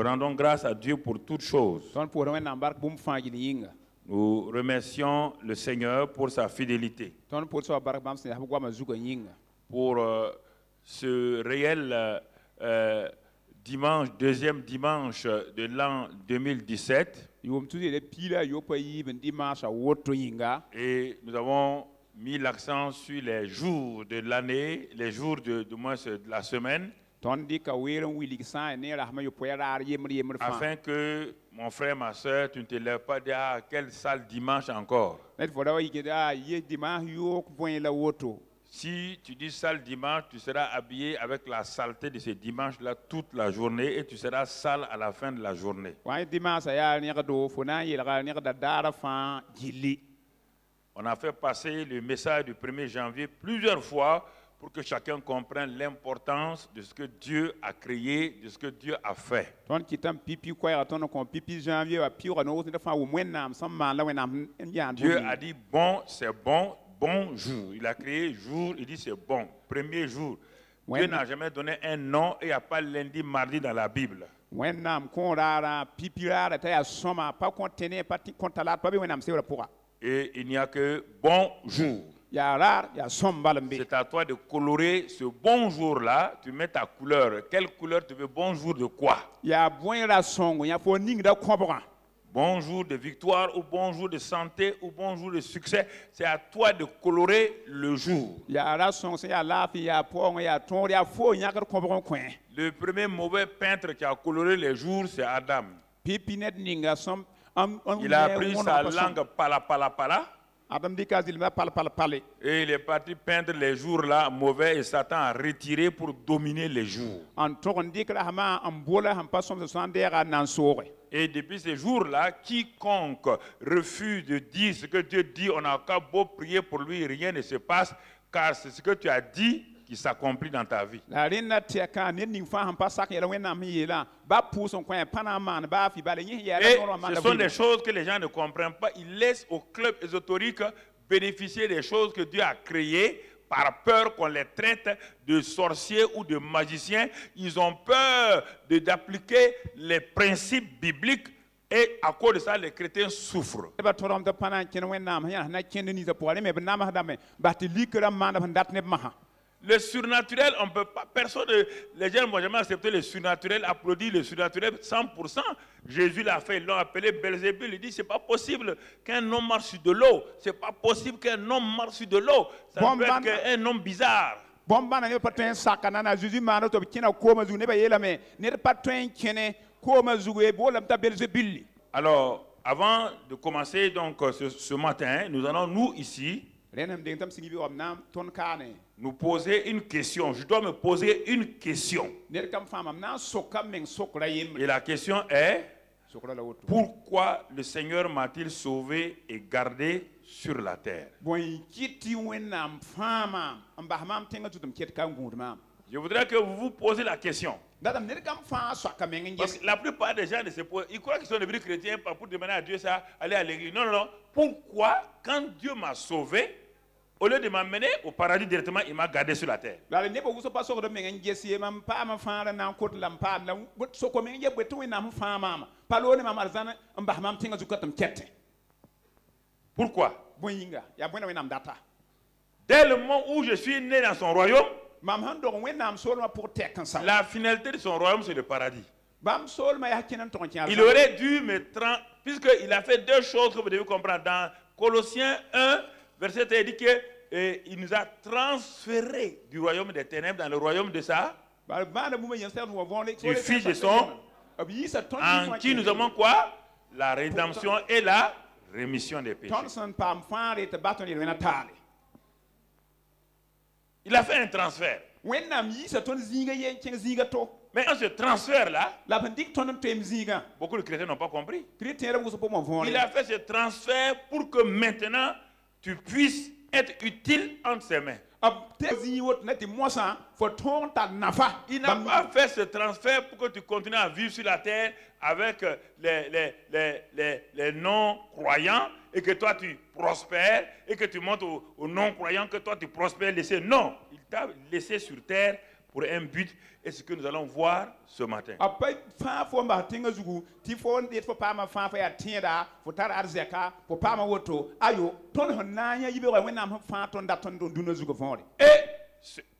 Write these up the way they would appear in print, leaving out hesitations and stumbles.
Nous rendons grâce à Dieu pour toutes choses. Nous remercions le Seigneur pour sa fidélité. Pour ce réel dimanche, deuxième dimanche de l'an 2017. Et nous avons mis l'accent sur les jours de l'année, les jours de la semaine. Afin que, mon frère, ma soeur, tu ne te lèves pas dire ah, quel sale dimanche encore. Si tu dis sale dimanche, tu seras habillé avec la saleté de ce dimanche-là toute la journée et tu seras sale à la fin de la journée. On a fait passer le message du 1er janvier plusieurs fois pour que chacun comprenne l'importance de ce que Dieu a créé, de ce que Dieu a fait. Dieu a dit bon, c'est bon, bonjour. Il a créé jour, il dit c'est bon, premier jour. Dieu n'a jamais donné un nom et il n'y a pas lundi, mardi dans la Bible. Et il n'y a que bonjour. C'est à toi de colorer ce bonjour-là. Tu mets ta couleur. Quelle couleur tu veux? Bonjour de quoi? Bonjour de victoire ou bonjour de santé ou bonjour de succès. C'est à toi de colorer le jour. Le premier mauvais peintre qui a coloré les jours, c'est Adam. Il a pris sa langue pala. Et il est parti peindre les jours là mauvais et Satan a retiré pour dominer les jours. Et depuis ces jours-là, quiconque refuse de dire ce que Dieu dit, on n'a qu'à beau prier pour lui, rien ne se passe, car c'est ce que tu as dit qui s'accomplit dans ta vie. Et ce sont des choses que les gens ne comprennent pas. Ils laissent au club ésotérique bénéficier des choses que Dieu a créées par peur qu'on les traite de sorciers ou de magiciens. Ils ont peur d'appliquer les principes bibliques et à cause de ça, les chrétiens souffrent. Le surnaturel, on peut pas, les gens n'ont jamais accepté le surnaturel, applaudi le surnaturel 100%. Jésus l'a fait, ils l'ont appelé Belzébul. Il dit, c'est pas possible qu'un homme marche sur de l'eau. C'est pas possible qu'un homme marche sur de l'eau. Ça peut être qu'un homme bizarre. Alors, avant de commencer donc ce matin, nous allons nous ici nous poser une question. Je dois me poser une question. Et la question est, pourquoi le Seigneur m'a-t-il sauvé et gardé sur la terre? Je voudrais que vous vous posez la question. Parce que la plupart des gens ne se posent. Ils croient qu'ils sont devenus chrétiens pour demander à Dieu ça, aller à l'église. Non, non, non. Pourquoi, quand Dieu m'a sauvé, au lieu de m'amener au paradis directement, il m'a gardé sur la terre? Pourquoi? Dès le moment où je suis né dans son royaume, la finalité de son royaume, c'est le paradis. Il aurait dû me puisqu'il a fait deux choses que vous devez comprendre. Dans Colossiens 1, verset 1, il dit qu'il nous a transférés du royaume des ténèbres dans le royaume de ça, du Fils de son, en qui nous avons quoi? La rédemption et la rémission des péchés. Il a fait un transfert. Mais dans ce transfert-là, beaucoup de chrétiens n'ont pas compris. Il a fait ce transfert pour que maintenant tu puisses être utile entre ses mains. Il n'a pas fait ce transfert pour que tu continues à vivre sur la terre avec les non-croyants et que toi tu prospères et que tu montres aux non-croyants que toi tu prospères. Non, il t'a laissé sur terre pour un but, et ce que nous allons voir ce matin. Et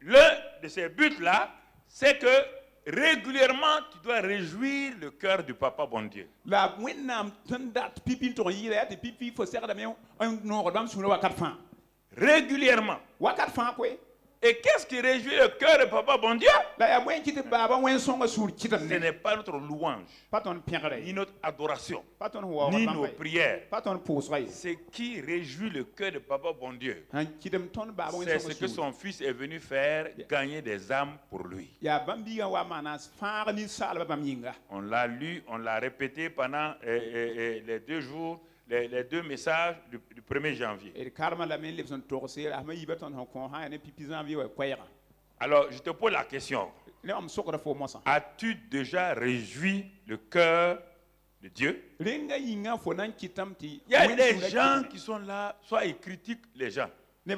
l'un de ces buts-là, c'est que régulièrement, tu dois réjouir le cœur du Papa bon Dieu. Régulièrement. Et qu'est-ce qui réjouit le cœur du Papa bon Dieu? Ce n'est pas notre louange, ni notre adoration, ni nos prières. Ce qui réjouit le cœur du Papa bon Dieu, c'est ce que son Fils est venu faire, gagner des âmes pour lui. On l'a lu, on l'a répété pendant les 2 jours. Les 2 messages du 1er janvier. Alors, je te pose la question. As-tu déjà réjoui le cœur de Dieu? Il y a des gens qui sont là, soit ils critiquent les gens. Ils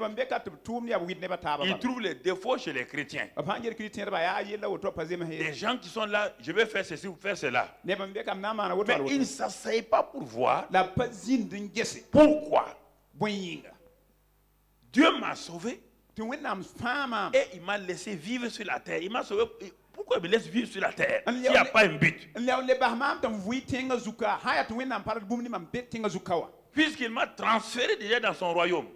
trouvent les défauts chez les chrétiens. Des gens qui sont là, je vais faire ceci ou faire cela. Mais ils ne s'asseyent pas pour voir pourquoi. Dieu m'a sauvé et il m'a laissé vivre sur la terre. Il m'a sauvé. Pourquoi il me laisse vivre sur la terre s'il n'y a pas un but? Puisqu'il m'a transféré déjà dans son royaume.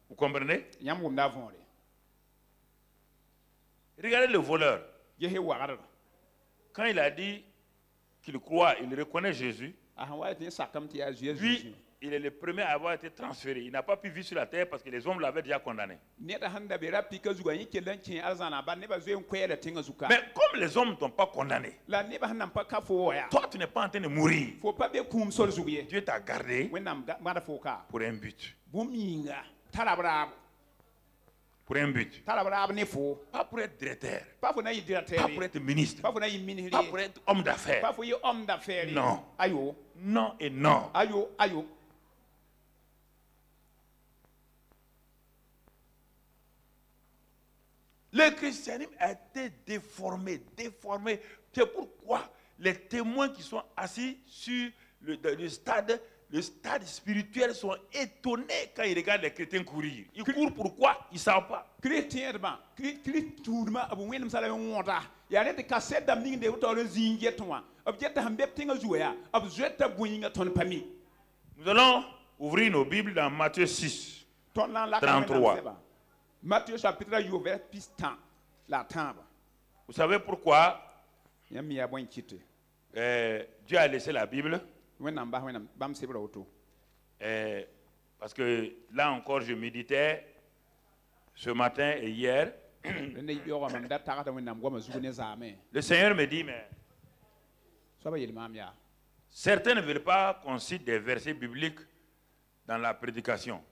Vous comprenez? Regardez le voleur. Quand il a dit qu'il croit, il reconnaît Jésus. Lui, il est le premier à avoir été transféré. Il n'a pas pu vivre sur la terre parce que les hommes l'avaient déjà condamné. Mais comme les hommes ne t'ont pas condamné, toi tu n'es pas en train de mourir. Dieu t'a gardé pour un but. Pour un but. Pas pour être directeur. Pas pour être ministre. Pas pour être homme d'affaires. Non. Non et non. Le christianisme a été déformé. C'est pourquoi les témoins qui sont assis sur le stade spirituel sont étonnés quand ils regardent les chrétiens courir. Ils courent pourquoi? Ils ne savent pas. Nous allons ouvrir nos Bibles dans Matthieu 6, 33. Matthieu chapitre 10, vous savez pourquoi Dieu a laissé la Bible? Parce que là encore, je méditais ce matin et hier. Le Seigneur me dit, mais certains ne veulent pas qu'on cite des versets bibliques dans la prédication.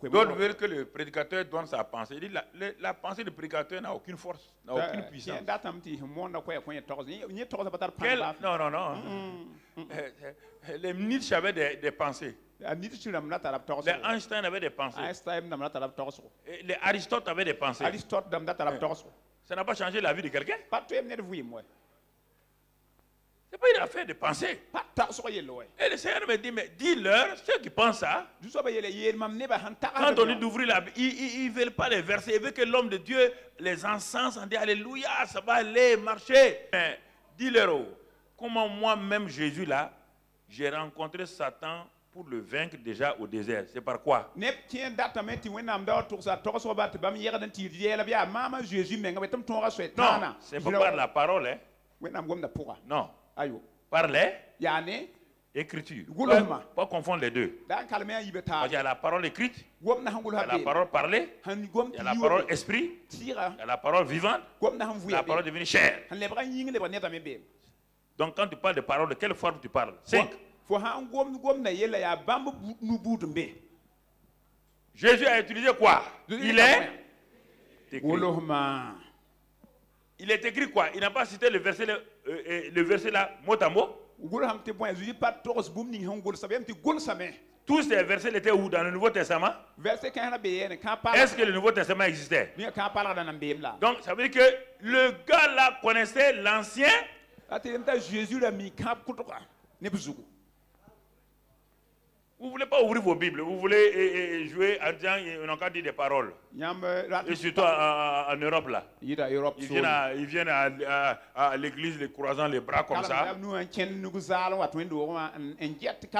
D'autres veulent que le prédicateur donne sa pensée. Il dit la pensée du prédicateur n'a aucune force, n'a aucune puissance. Non. Les Nietzsche avaient des pensées. Les Einstein avaient des pensées. Les Aristote avaient des pensées. Ça n'a pas changé la vie de quelqu'un. Ce n'est pas une affaire de penser. Et le Seigneur me dit, mais dis-leur, ceux qui pensent ça, quand on dit d'ouvrir la Bible, ils ne veulent pas les versets. Ils veulent que l'homme de Dieu les encense, on dit alléluia, ça va aller, marcher. Mais dis-leur, comment moi-même Jésus là, j'ai rencontré Satan pour le vaincre déjà au désert. C'est par quoi? C'est pas par la parole, hein? Non. Par les Écritures. Pas confondre les deux. Il y a la parole écrite, il y a la parole parlée, il y a la parole esprit, il y a la parole vivante, la parole devenue chair. Donc quand tu parles de parole, de quelle forme tu parles? 5. Jésus a utilisé quoi? Il est écrit. Il est écrit quoi? Il n'a pas cité le verset le verset là, mot à mot. Tous ces versets étaient où dans le Nouveau Testament? Est-ce que le Nouveau Testament existait? Donc ça veut dire que le gars là connaissait l'Ancien. Vous ne voulez pas ouvrir vos Bibles, vous voulez jouer en disant ils n'ont qu'à dire des paroles. Et surtout en Europe là. Ils viennent à l'église les croisant les bras comme ça.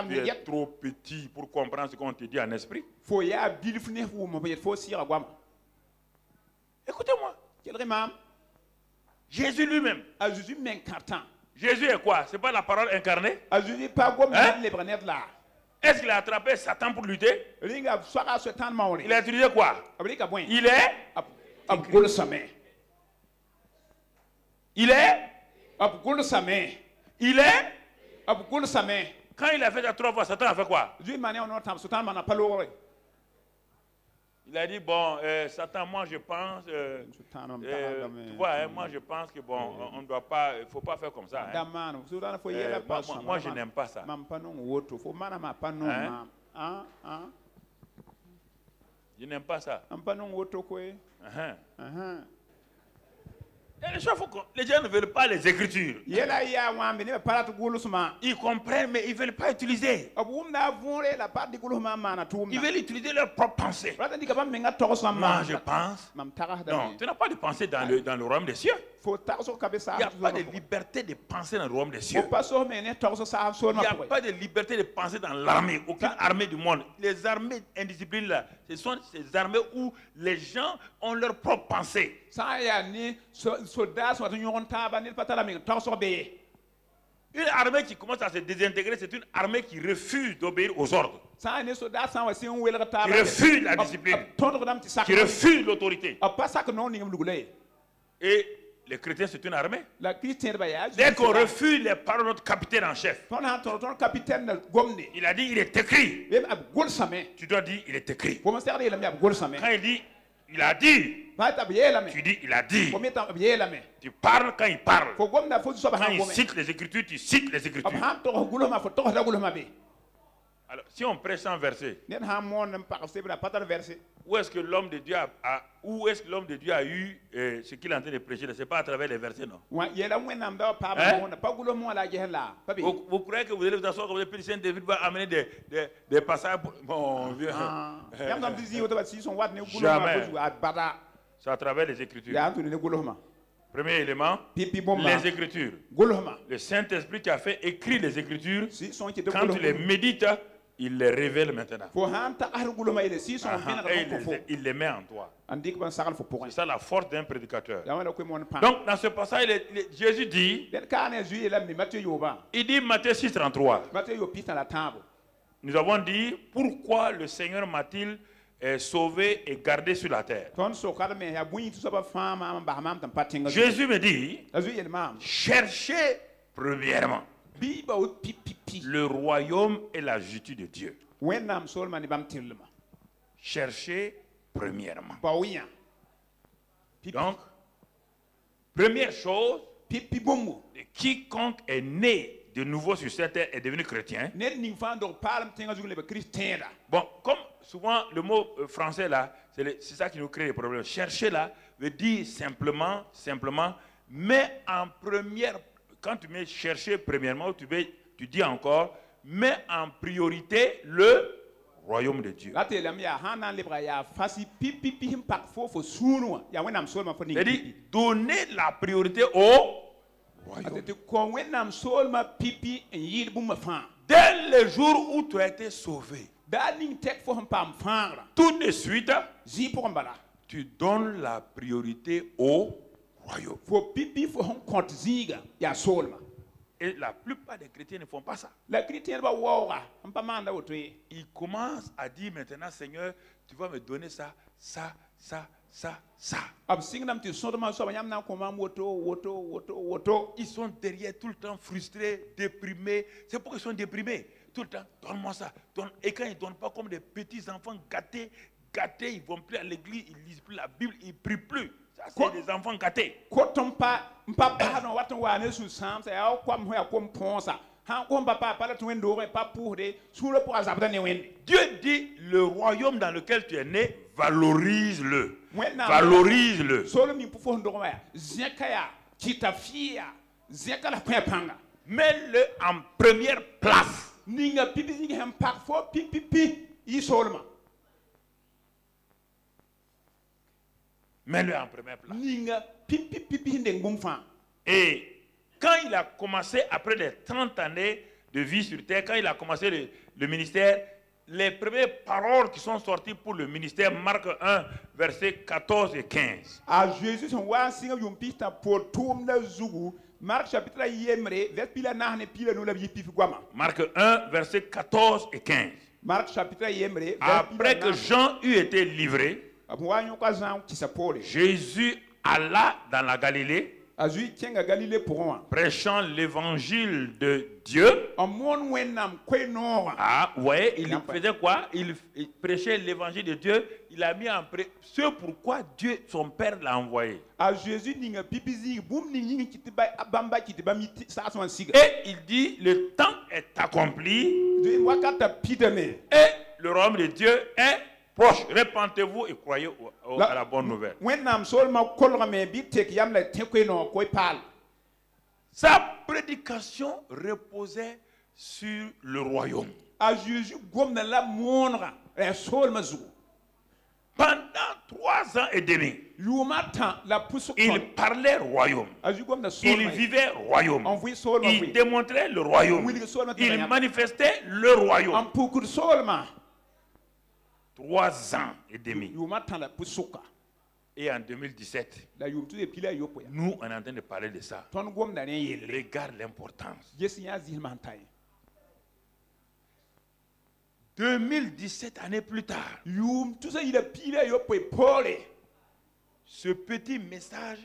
Tu es trop petit pour comprendre ce qu'on te dit en esprit. Écoutez-moi. Jésus lui-même. Jésus est quoi? C'est pas la parole incarnée? Hein? Est-ce qu'il a attrapé Satan pour lutter? Il a utilisé quoi? Il est quand il a fait ça 3 fois, Satan a fait quoi? Il a dit, bon, Satan, moi je pense, tu vois, hein, moi je pense que bon, on doit pas, il ne faut pas faire comme ça. Hein. Moi je n'aime pas ça. Hein? Je n'aime pas ça. Les gens ne veulent pas les Écritures. Ils comprennent, mais ils ne veulent pas utiliser. Ils veulent utiliser leur propre pensée. Moi, je pense. Non, tu n'as pas de pensée dans le royaume des cieux. Il n'y a pas de liberté de penser dans le royaume des cieux. Il n'y a pas de liberté de penser dans l'armée. Aucune armée du monde. Les armées indisciplinées, là, ce sont ces armées où les gens ont leur propre pensée. Une armée qui commence à se désintégrer, c'est une armée qui refuse d'obéir aux ordres. Qui refuse la discipline. Qui refuse l'autorité. Et les chrétiens, c'est une armée. Dès qu'on refuse les paroles de notre capitaine en chef, il a dit, il est écrit. Tu dois dire, il est écrit. Quand il dit, il a dit, tu dis, il a dit. Tu parles quand il parle. Quand il cite les Écritures, tu cites les Écritures. Alors, si on prêche sans verset, où est-ce que l'homme de Dieu a eu ce qu'il est en train de prêcher? Ce n'est pas à travers les versets, non? Hein? Vous croyez que vous allez vous asseoir comme le Saint-David va amener des passages? Bon, jamais. C'est à travers les Écritures. Premier élément, les Écritures. Le Saint-Esprit qui a fait écrire les Écritures, quand tu les médites, il les révèle maintenant. Et il les met en toi. C'est ça la force d'un prédicateur. Donc dans ce passage, Jésus dit, il dit Matthieu 6,33. Nous avons dit, pourquoi le Seigneur m'a-t-il sauvé et gardé sur la terre? Jésus me dit, cherchez premièrement le royaume et la justice de Dieu. Cherchez premièrement. Donc, première chose, quiconque est né de nouveau sur cette terre est devenu chrétien. Bon, comme souvent le mot français là, c'est ça qui nous crée des problèmes. Chercher là veut dire simplement, mais en première, quand tu mets chercher premièrement, tu dis encore, mets en priorité le royaume de Dieu. C'est-à-dire, donner la priorité au royaume. Dès le jour où tu as été sauvé, tout de suite, tu donnes la priorité au royaume. Et la plupart des chrétiens ne font pas ça. Ils commencent à dire maintenant, Seigneur, tu vas me donner ça, ça, ça, ça, ça. Ils sont derrière tout le temps frustrés, déprimés. C'est pourquoi ils sont déprimés. Tout le temps, donne-moi ça. Et quand ils ne donnent pas comme des petits enfants gâtés, gâtés, ils ne vont plus à l'église, ils ne lisent plus la Bible, ils ne prient plus. Ça, c'est des enfants gâtés. Dieu dit, le royaume dans lequel tu es né, valorise-le. Valorise-le. Mets-le en première place. Mets-le en première place. Et quand il a commencé, après les 30 années de vie sur terre, quand il a commencé le ministère, les premières paroles qui sont sorties pour le ministère, Marc 1, versets 14 et 15. Marc chapitre 1, versets 14 et 15. Après que Jean eut été livré, Jésus alla dans la Galilée, prêchant l'évangile de Dieu. Ah, vous voyez, il faisait quoi? Il prêchait l'évangile de Dieu. Il a mis en prêt ce pourquoi Dieu, son Père, l'a envoyé. Et il dit, le temps est accompli et le royaume de Dieu est proche. Répentez-vous et croyez à la bonne nouvelle. Sa prédication reposait sur le royaume. Pendant 3 ans et demi, il parlait royaume. Il vivait royaume. Il démontrait le royaume. Il manifestait le royaume. 3 ans et demi. Et en 2017, nous, on est en train de parler de ça. Regarde l'importance. 2017 années plus tard, ce petit message,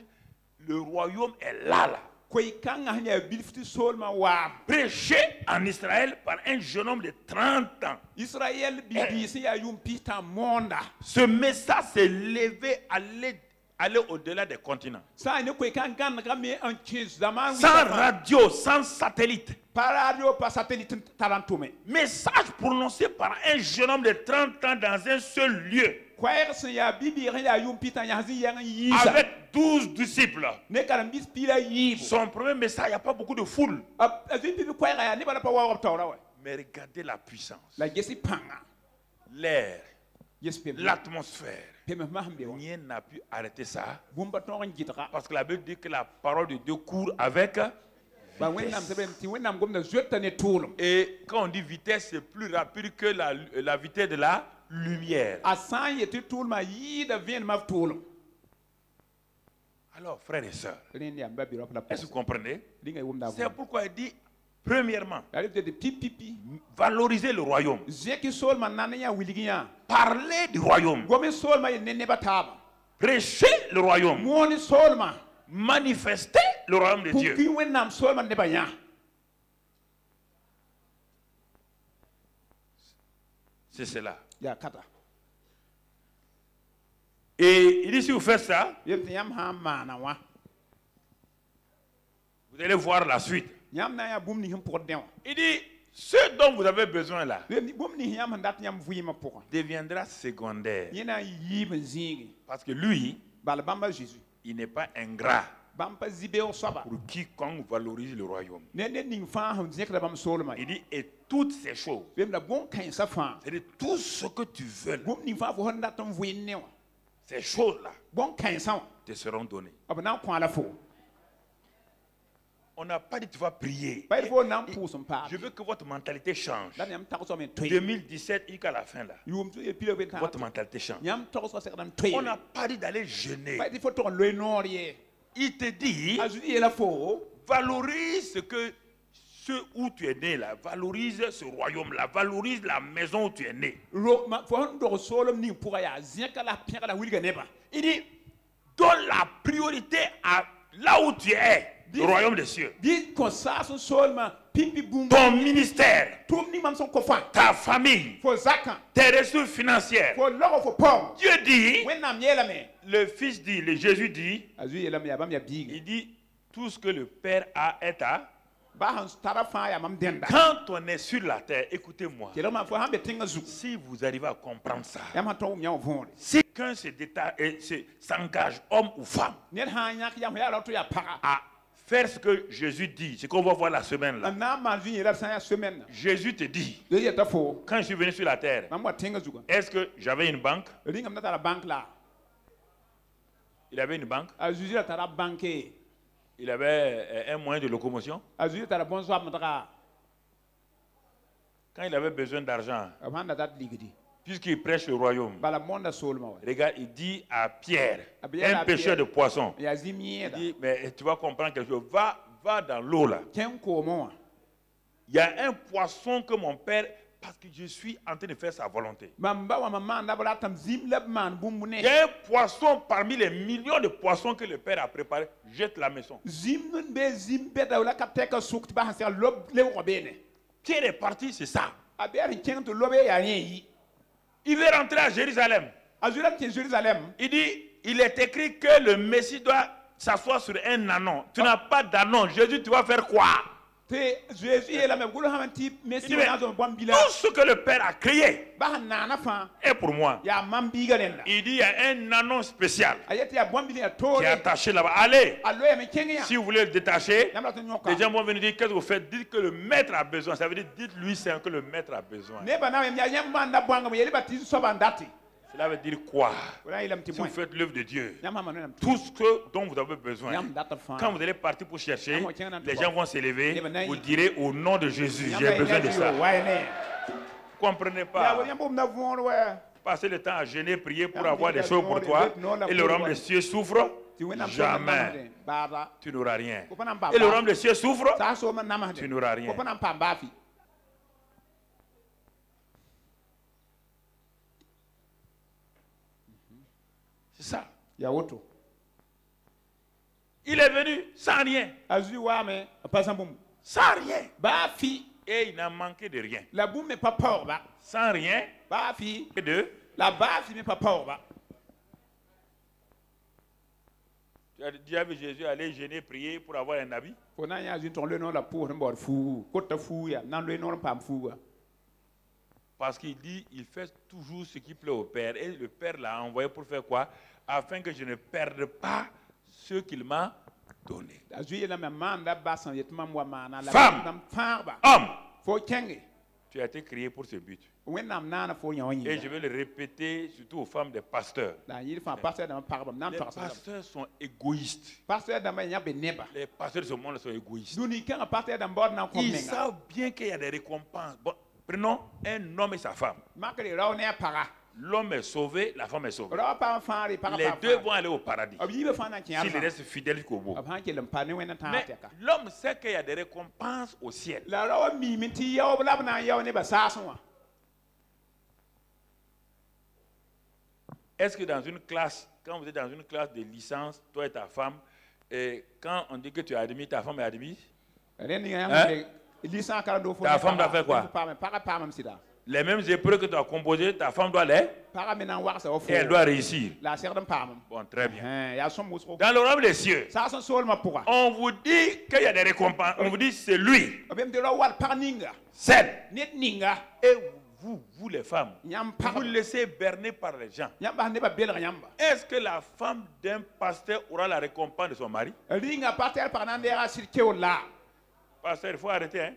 le royaume est là. Prêché en Israël par un jeune homme de 30 ans. Ce message s'est levé, aller au-delà des continents. Sans radio, sans satellite. Message prononcé par un jeune homme de 30 ans dans un seul lieu. Avec 12 disciples. Son premier message, il n'y a pas beaucoup de foule. Mais regardez la puissance. L'air, l'atmosphère. Rien n'a pu arrêter ça. Parce que la Bible dit que la parole de Dieu court avec vitesse. Et quand on dit vitesse, c'est plus rapide que la vitesse de la lumière. Alors, frères et sœurs, est-ce que vous comprenez? C'est pourquoi il dit, premièrement, valoriser le royaume. Parler du royaume. Prêcher le royaume. Manifester le royaume de Dieu. C'est cela. Et il dit, si vous faites ça, vous allez voir la suite. Il dit, ce dont vous avez besoin là deviendra secondaire. Parce que lui, il n'est pas ingrat pour quiconque valorise le royaume. Il dit, et toutes ces choses, c'est-à-dire tout ce que tu veux, ces choses-là te seront données. On n'a pas dit tu vas prier. Je veux que votre mentalité change. 2017, il y a la fin là. Votre mentalité change. On n'a pas dit d'aller jeûner. Il te dit, valorise ce où tu es né là, valorise ce royaume là, valorise la maison où tu es né. Il dit, donne la priorité à là où tu es, le royaume des cieux. ton ministère, ta famille, tes ressources financières. Dieu dit, le Fils dit, le Jésus dit, il dit, tout ce que le Père a est à. Quand on est sur la terre, écoutez-moi, si vous arrivez à comprendre ça, si quelqu'un s'engage, homme ou femme, à faire ce que Jésus dit, ce qu'on va voir la semaine là. Jésus te dit, quand je suis venu sur la terre, est-ce que j'avais une banque? Il avait une banque? Il avait un moyen de locomotion? Quand il avait besoin d'argent, puisqu'il prêche le royaume, regarde, il dit à Pierre, un pêcheur de poissons, il dit, mais tu vas comprendre quelque chose, va dans l'eau là. Il y a un poisson que mon père, parce que je suis en train de faire sa volonté. Il y a un poisson parmi les millions de poissons que le Père a préparé. Jette la maison. Pierre est parti, c'est ça. Il veut rentrer à Jérusalem. Il dit, il est écrit que le Messie doit s'asseoir sur un anon. Tu n'as pas d'anon. Jésus, tu vas faire quoi? Tout ce que le Père a créé est pour moi. Il dit il y a un anon spécial qui est attaché là-bas. Allez, si vous voulez le détacher, les gens vont venir dire qu'est-ce que vous faites? Dites que le maître a besoin. Ça veut dire dites-lui c'est que le maître a besoin. Cela veut dire quoi? Si vous faites l'œuvre de Dieu, tout ce dont vous avez besoin, quand vous allez partir pour chercher, les gens vont s'élever, vous direz au nom de Jésus, j'ai besoin de ça. Vous ne comprenez pas? Passer le temps à gêner, prier pour avoir des choses pour toi, et le royaume des cieux souffre, jamais. Tu n'auras rien. Et le royaume des cieux souffre, tu n'auras rien. C'est ça. Il est venu sans rien. Sans rien. Et il n'a manqué de rien. Sans rien. Et de. Tu as déjà vu Jésus aller gêner, prier pour avoir un habit? Parce qu'il dit, il fait toujours ce qui plaît au Père. Et le Père l'a envoyé pour faire quoi? Afin que je ne perde pas ce qu'il m'a donné. Femme, homme, tu as été créé pour ce but. Et je vais le répéter surtout aux femmes des pasteurs. Les pasteurs sont égoïstes. Les pasteurs de ce monde sont égoïstes. Ils savent bien qu'il y a des récompenses. Bon, prenons un homme et sa femme. L'homme est sauvé, la femme est sauvée. Les deux vont aller au paradis. S'ils restent fidèles jusqu'au bout. Mais l'homme sait qu'il y a des récompenses au ciel. Est-ce que dans une classe, quand vous êtes dans une classe de licence, toi et ta femme, et quand on dit que tu es admis, ta femme est admise? Hein? Ta femme doit faire quoi? Les mêmes épreuves que tu as composées, ta femme doit les. Et elle doit réussir. Bon, très bien. Dans le royaume des cieux, on vous dit qu'il y a des récompenses. On vous dit c'est lui. C'est. Et vous les femmes, vous laissez berner par les gens. Est-ce que la femme d'un pasteur aura la récompense de son mari? Pasteur, il faut arrêter. Hein?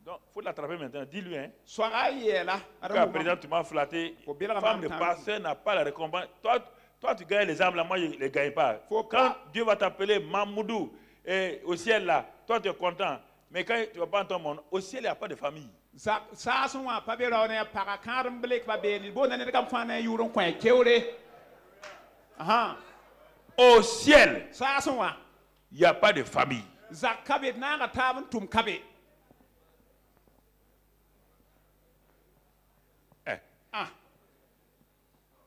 Donc, il faut l'attraper maintenant. Dis-lui. Hein? Jusqu'à présent, tu m'as flatté. Femme de pasteur n'a pas la récompense. Toi, tu gagnes les âmes là, moi, je ne les gagne pas. Quand Dieu va t'appeler Mamoudou, et au ciel là, toi, tu es content. Mais quand tu ne vas pas dans ton monde, au ciel, il n'y a pas de famille. Au ciel, il n'y a pas de famille.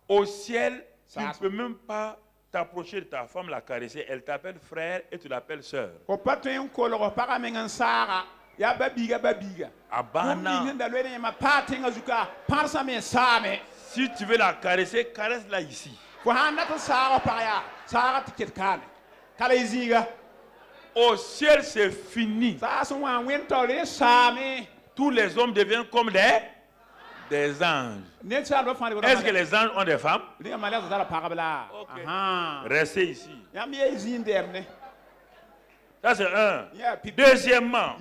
Au ciel, tu ne peux même pas t'approcher de ta femme, la caresser, elle t'appelle frère et tu l'appelles sœur. Si tu veux la caresser, caresse-la ici. Au ciel, c'est fini. Tous les hommes deviennent comme des anges. Est-ce que les anges ont des femmes? Okay. Restez ici. Ça c'est un. Deuxièmement,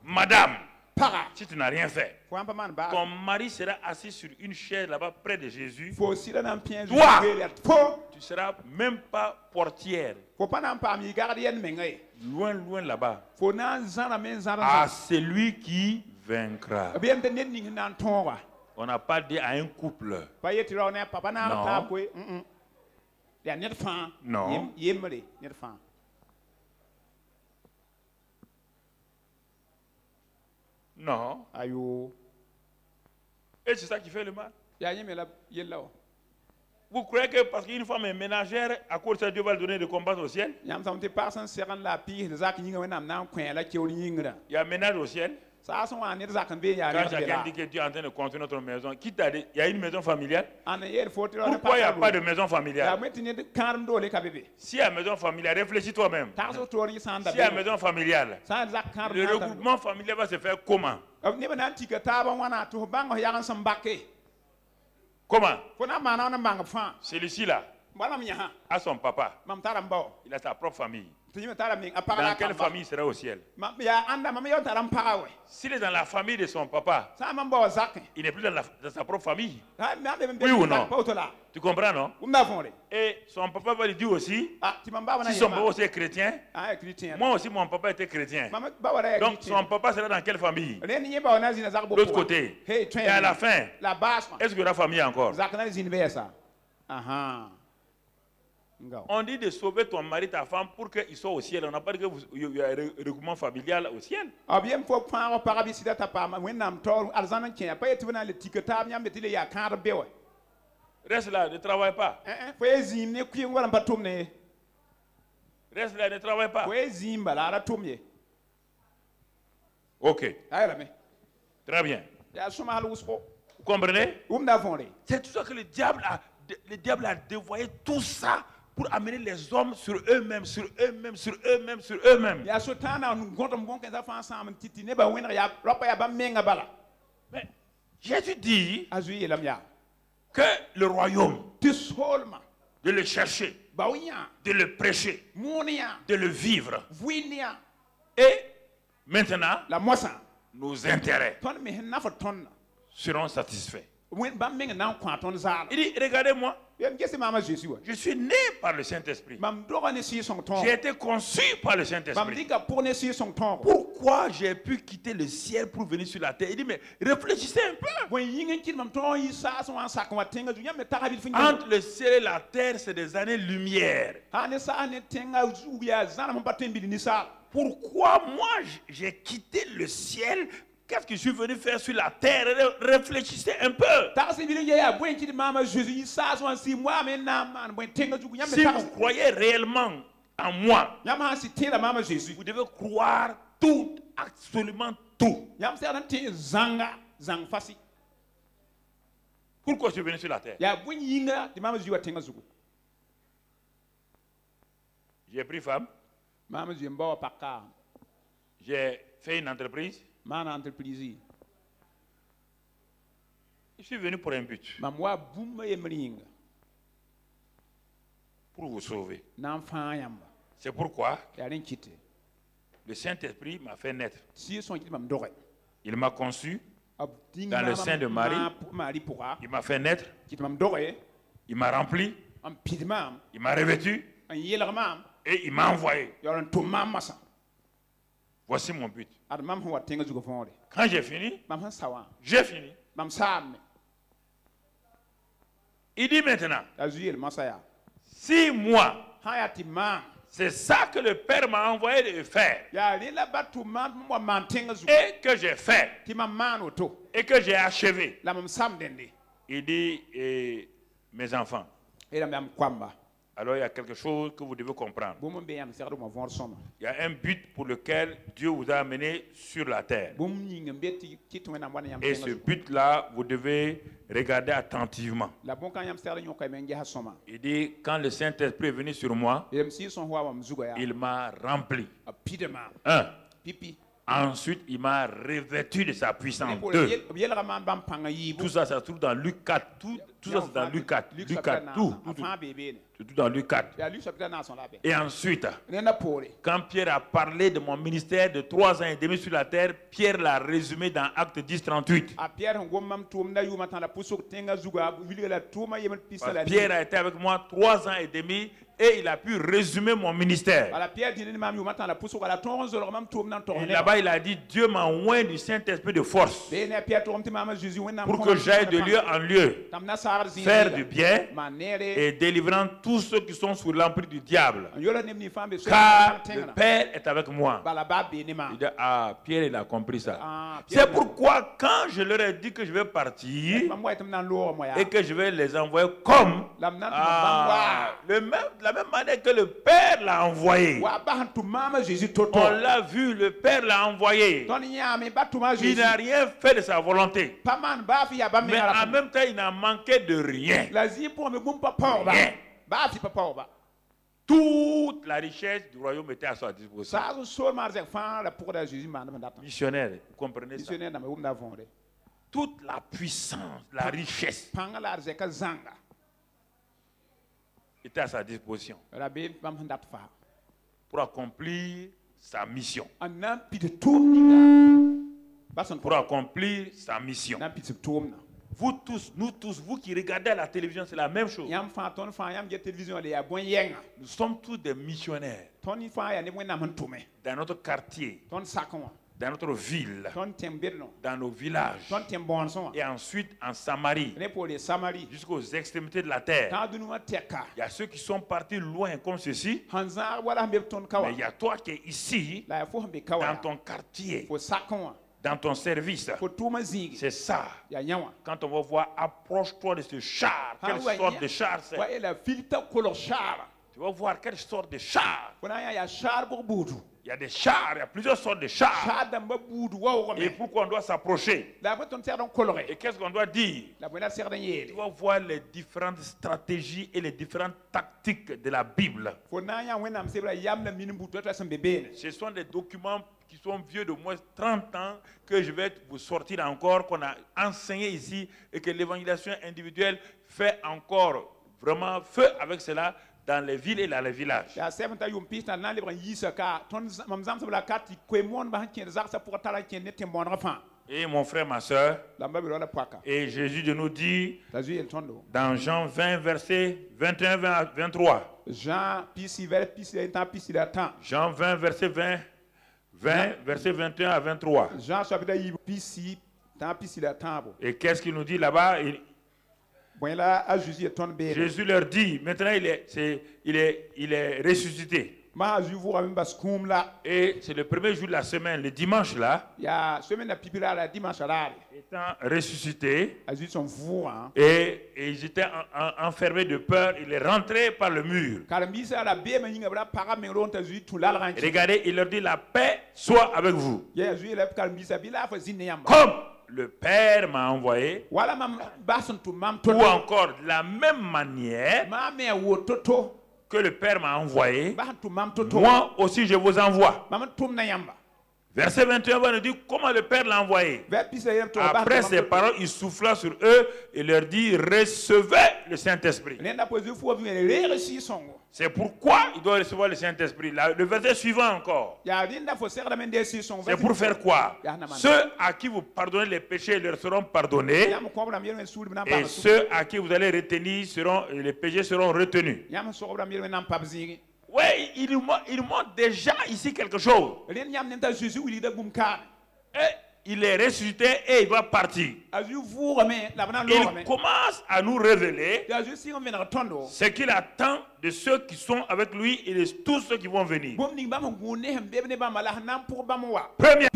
madame, si tu n'as rien fait, ton mari sera assis sur une chaise là-bas près de Jésus. Toi, tu ne seras même pas portière. Loin, loin là-bas. À celui qui vaincra. On n'a pas dit à un couple. Non. Non. Et c'est ça qui fait le mal. Vous croyez que parce qu'une femme est ménagère, à cause de ça, Dieu va lui donner de combattre au ciel? Il y a ménage au ciel. Quand chacun dit que Dieu est en train de construire notre maison, il y a une maison familiale. Pourquoi il n'y a pas de maison familiale? Si il y a une maison familiale, réfléchis toi-même. Si il y a une maison familiale, le regroupement familial va se faire comment? Comment? Celui-ci là a son papa. Il a sa propre famille. Dans quelle famille il sera au ciel? S'il est dans la famille de son papa, il n'est plus dans sa propre famille. Oui ou non? Tu comprends, non? Et son papa va lui dire aussi, si son papa aussi est chrétien, moi aussi mon papa était chrétien. Donc son papa sera dans quelle famille? L'autre côté. Et à la fin, est-ce qu'il y aura famille encore? On dit de sauver ton mari, ta femme pour qu'ils soient au ciel. On n'a pas dit qu'il y a un regroupement familial au ciel. Reste là, ne travaille pas. Reste là, ne travaille pas. Ok. Très bien. Vous comprenez? C'est tout ça que le diable a dévoyé tout ça pour amener les hommes sur eux-mêmes, sur eux-mêmes, sur eux-mêmes, sur eux-mêmes. Mais Jésus dit que le royaume, de le chercher, de le prêcher, de le vivre, et maintenant, nos intérêts seront satisfaits. Il dit, regardez-moi, je suis né par le Saint-Esprit. J'ai été conçu par le Saint-Esprit. Pourquoi j'ai pu quitter le ciel pour venir sur la terre? Il dit, mais réfléchissez un peu. Entre le ciel et la terre, c'est des années-lumière. Pourquoi moi j'ai quitté le ciel? Qu'est-ce que je suis venu faire sur la terre? Réfléchissez un peu. Si vous croyez réellement en moi, vous devez croire tout, absolument tout. Pourquoi je suis venu sur la terre? J'ai pris femme. J'ai fait une entreprise. Je suis venu pour un but. Pour vous sauver. C'est pourquoi le Saint-Esprit m'a fait naître. Il m'a conçu dans le sein de Marie. Il m'a fait naître. Il m'a rempli. Il m'a revêtu. Et il m'a envoyé. Voici mon but. Quand j'ai fini, j'ai fini. Il dit maintenant, si moi, c'est ça que le Père m'a envoyé de faire, et que j'ai fait, et que j'ai achevé, il dit, mes enfants, Alors il y a quelque chose que vous devez comprendre. Il y a un but pour lequel Dieu vous a amené sur la terre. Et ce but-là, vous devez regarder attentivement. Il dit, quand le Saint-Esprit est venu sur moi, il m'a rempli. 1. Ensuite, il m'a revêtu de sa puissance. 2. Tout ça, ça se trouve dans Luc 4. Tout ça, c'est dans Luc 4. Luc 4, tout dans Luc 4. Et ensuite, quand Pierre a parlé de mon ministère de 3 ans et demi sur la terre, Pierre l'a résumé dans Acte 10, 38. Pierre a été avec moi 3 ans et demi et il a pu résumer mon ministère. Là-bas, il a dit, Dieu m'a oint du Saint-Esprit de force pour que j'aille de lieu en lieu, faire du bien et délivrant tous ceux qui sont sous l'emprise du diable. Car le Père est avec moi. Il dit, ah, Pierre, il a compris ça. C'est pourquoi quand je leur ai dit que je vais partir et que je vais les envoyer comme la même manière que le Père l'a envoyé. On l'a vu, le Père l'a envoyé. Il n'a rien fait de sa volonté. Mais en même temps, il n'a manqué de rien. Rien. Toute la richesse du royaume était à sa disposition. Missionnaire, vous comprenez ça? Toute la puissance, la richesse était à sa disposition pour accomplir sa mission. Pour accomplir sa mission. Vous tous, nous tous, vous qui regardez à la télévision, c'est la même chose. Nous sommes tous des missionnaires dans notre quartier, dans notre ville, dans nos villages, et ensuite en Samarie, jusqu'aux extrémités de la terre. Il y a ceux qui sont partis loin comme ceci, mais il y a toi qui es ici, dans ton quartier, dans ton service. C'est ça. Quand on va voir, approche-toi de ce char. Quelle sorte de char c'est? Tu vas voir quelle sorte de char. Il y a des chars, il y a plusieurs sortes de chars. Et pourquoi on doit s'approcher? Et qu'est-ce qu'on doit dire? Tu vas voir les différentes stratégies et les différentes tactiques de la Bible. Ce sont des documents qui sont vieux de moins 30 ans que je vais vous sortir encore, qu'on a enseigné ici et que l'évangélisation individuelle fait encore vraiment feu avec cela dans les villes et dans les villages. Et mon frère, ma soeur, et Jésus de nous dit dans Jean 20, verset 21 à 23. Jean 20, verset 20, verset 21 à 23. Et qu'est-ce qu'il nous dit là-bas? Jésus leur dit, maintenant il est ressuscité. Et c'est le premier jour de la semaine, le dimanche là, étant ressuscité, et ils étaient enfermés de peur, il est rentré par le mur. Regardez, il leur dit, la paix soit avec vous. Comme le Père m'a envoyé, ou encore de la même manière que le Père m'a envoyé, moi aussi je vous envoie. Verset 21 va nous dire comment le Père l'a envoyé. Après ces paroles, il souffla sur eux et leur dit, recevez le Saint-Esprit. C'est pourquoi il doit recevoir le Saint-Esprit. Le verset suivant encore. C'est pour faire quoi? Ceux à qui vous pardonnez les péchés leur seront pardonnés. Et ceux à qui vous allez retenir, les péchés seront retenus. Oui, il montre déjà ici quelque chose. Il est ressuscité et il va partir. Il commence à nous révéler ce qu'il attend de ceux qui sont avec lui et de tous ceux qui vont venir. Première,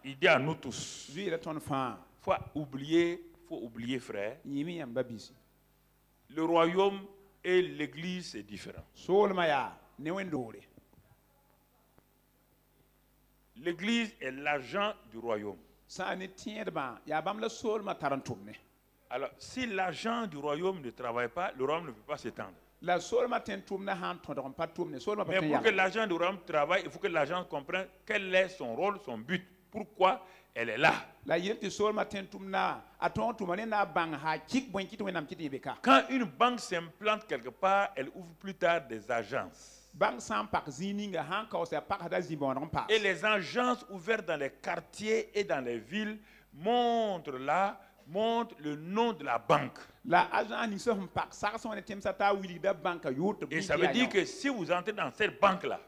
il dit à nous tous, faut oublier frère, le royaume Et l'église c'est différent. L'église est l'agent du royaume. Alors, si l'agent du royaume ne travaille pas, le royaume ne peut pas s'étendre. Mais pour que l'agent du royaume travaille, il faut que l'agent comprenne quel est son rôle, son but, pourquoi elle est là. Quand une banque s'implante quelque part, elle ouvre plus tard des agences. Et les agences ouvertes dans les quartiers et dans les villes montrent le nom de la banque. Et ça veut dire que si vous entrez dans cette banque-là,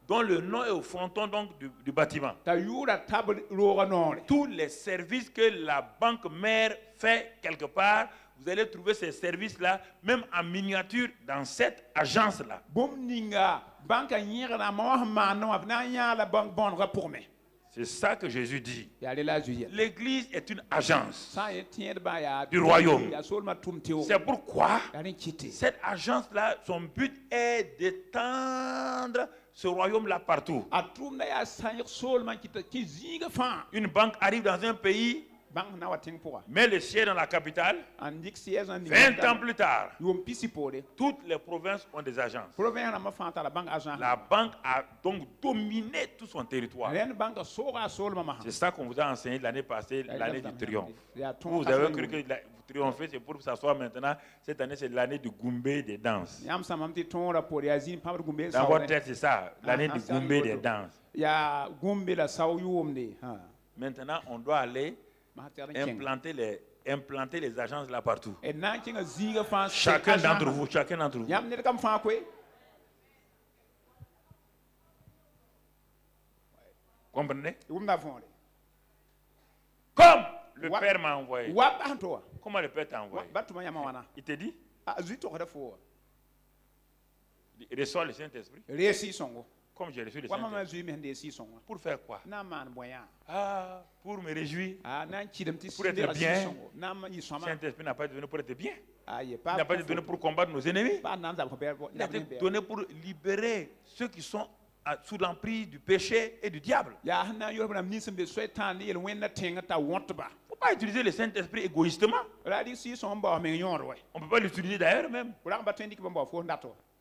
dont le nom est au fronton donc du bâtiment, tous les services que la banque mère fait quelque part, vous allez trouver ces services-là, même en miniature, dans cette agence-là. C'est ça que Jésus dit. L'église est une agence du royaume. C'est pourquoi cette agence-là, son but est d'étendre ce royaume-là partout. Une banque arrive dans un pays, met le siège dans la capitale. 20 ans plus tard, toutes les provinces ont des agences. La banque a donc dominé tout son territoire. C'est ça qu'on vous a enseigné l'année passée, l'année du triomphe. Vous avez cru que vous triomphez, c'est pour s'asseoir maintenant. Cette année, c'est l'année du Goumbé des danses. Dans votre tête, c'est ça, l'année du Goumbé des danses. Maintenant, on doit aller implanter les agences là partout. Chacun d'entre vous. Comprenez? Comme le Père m'a envoyé. Comment le Père t'a envoyé? Il te dit? Reçois le Saint-Esprit. Comme j'ai reçu le Saint-Esprit. Pour faire quoi? Pour me réjouir. Pour être bien. Le Saint-Esprit n'a pas été donné pour être bien. Il n'a pas été donné pour combattre nos ennemis. Il a été donné pour libérer ceux qui sont sous l'emprise du péché et du diable. Il ne faut pas utiliser le Saint-Esprit égoïstement. On ne peut pas l'utiliser d'ailleurs même.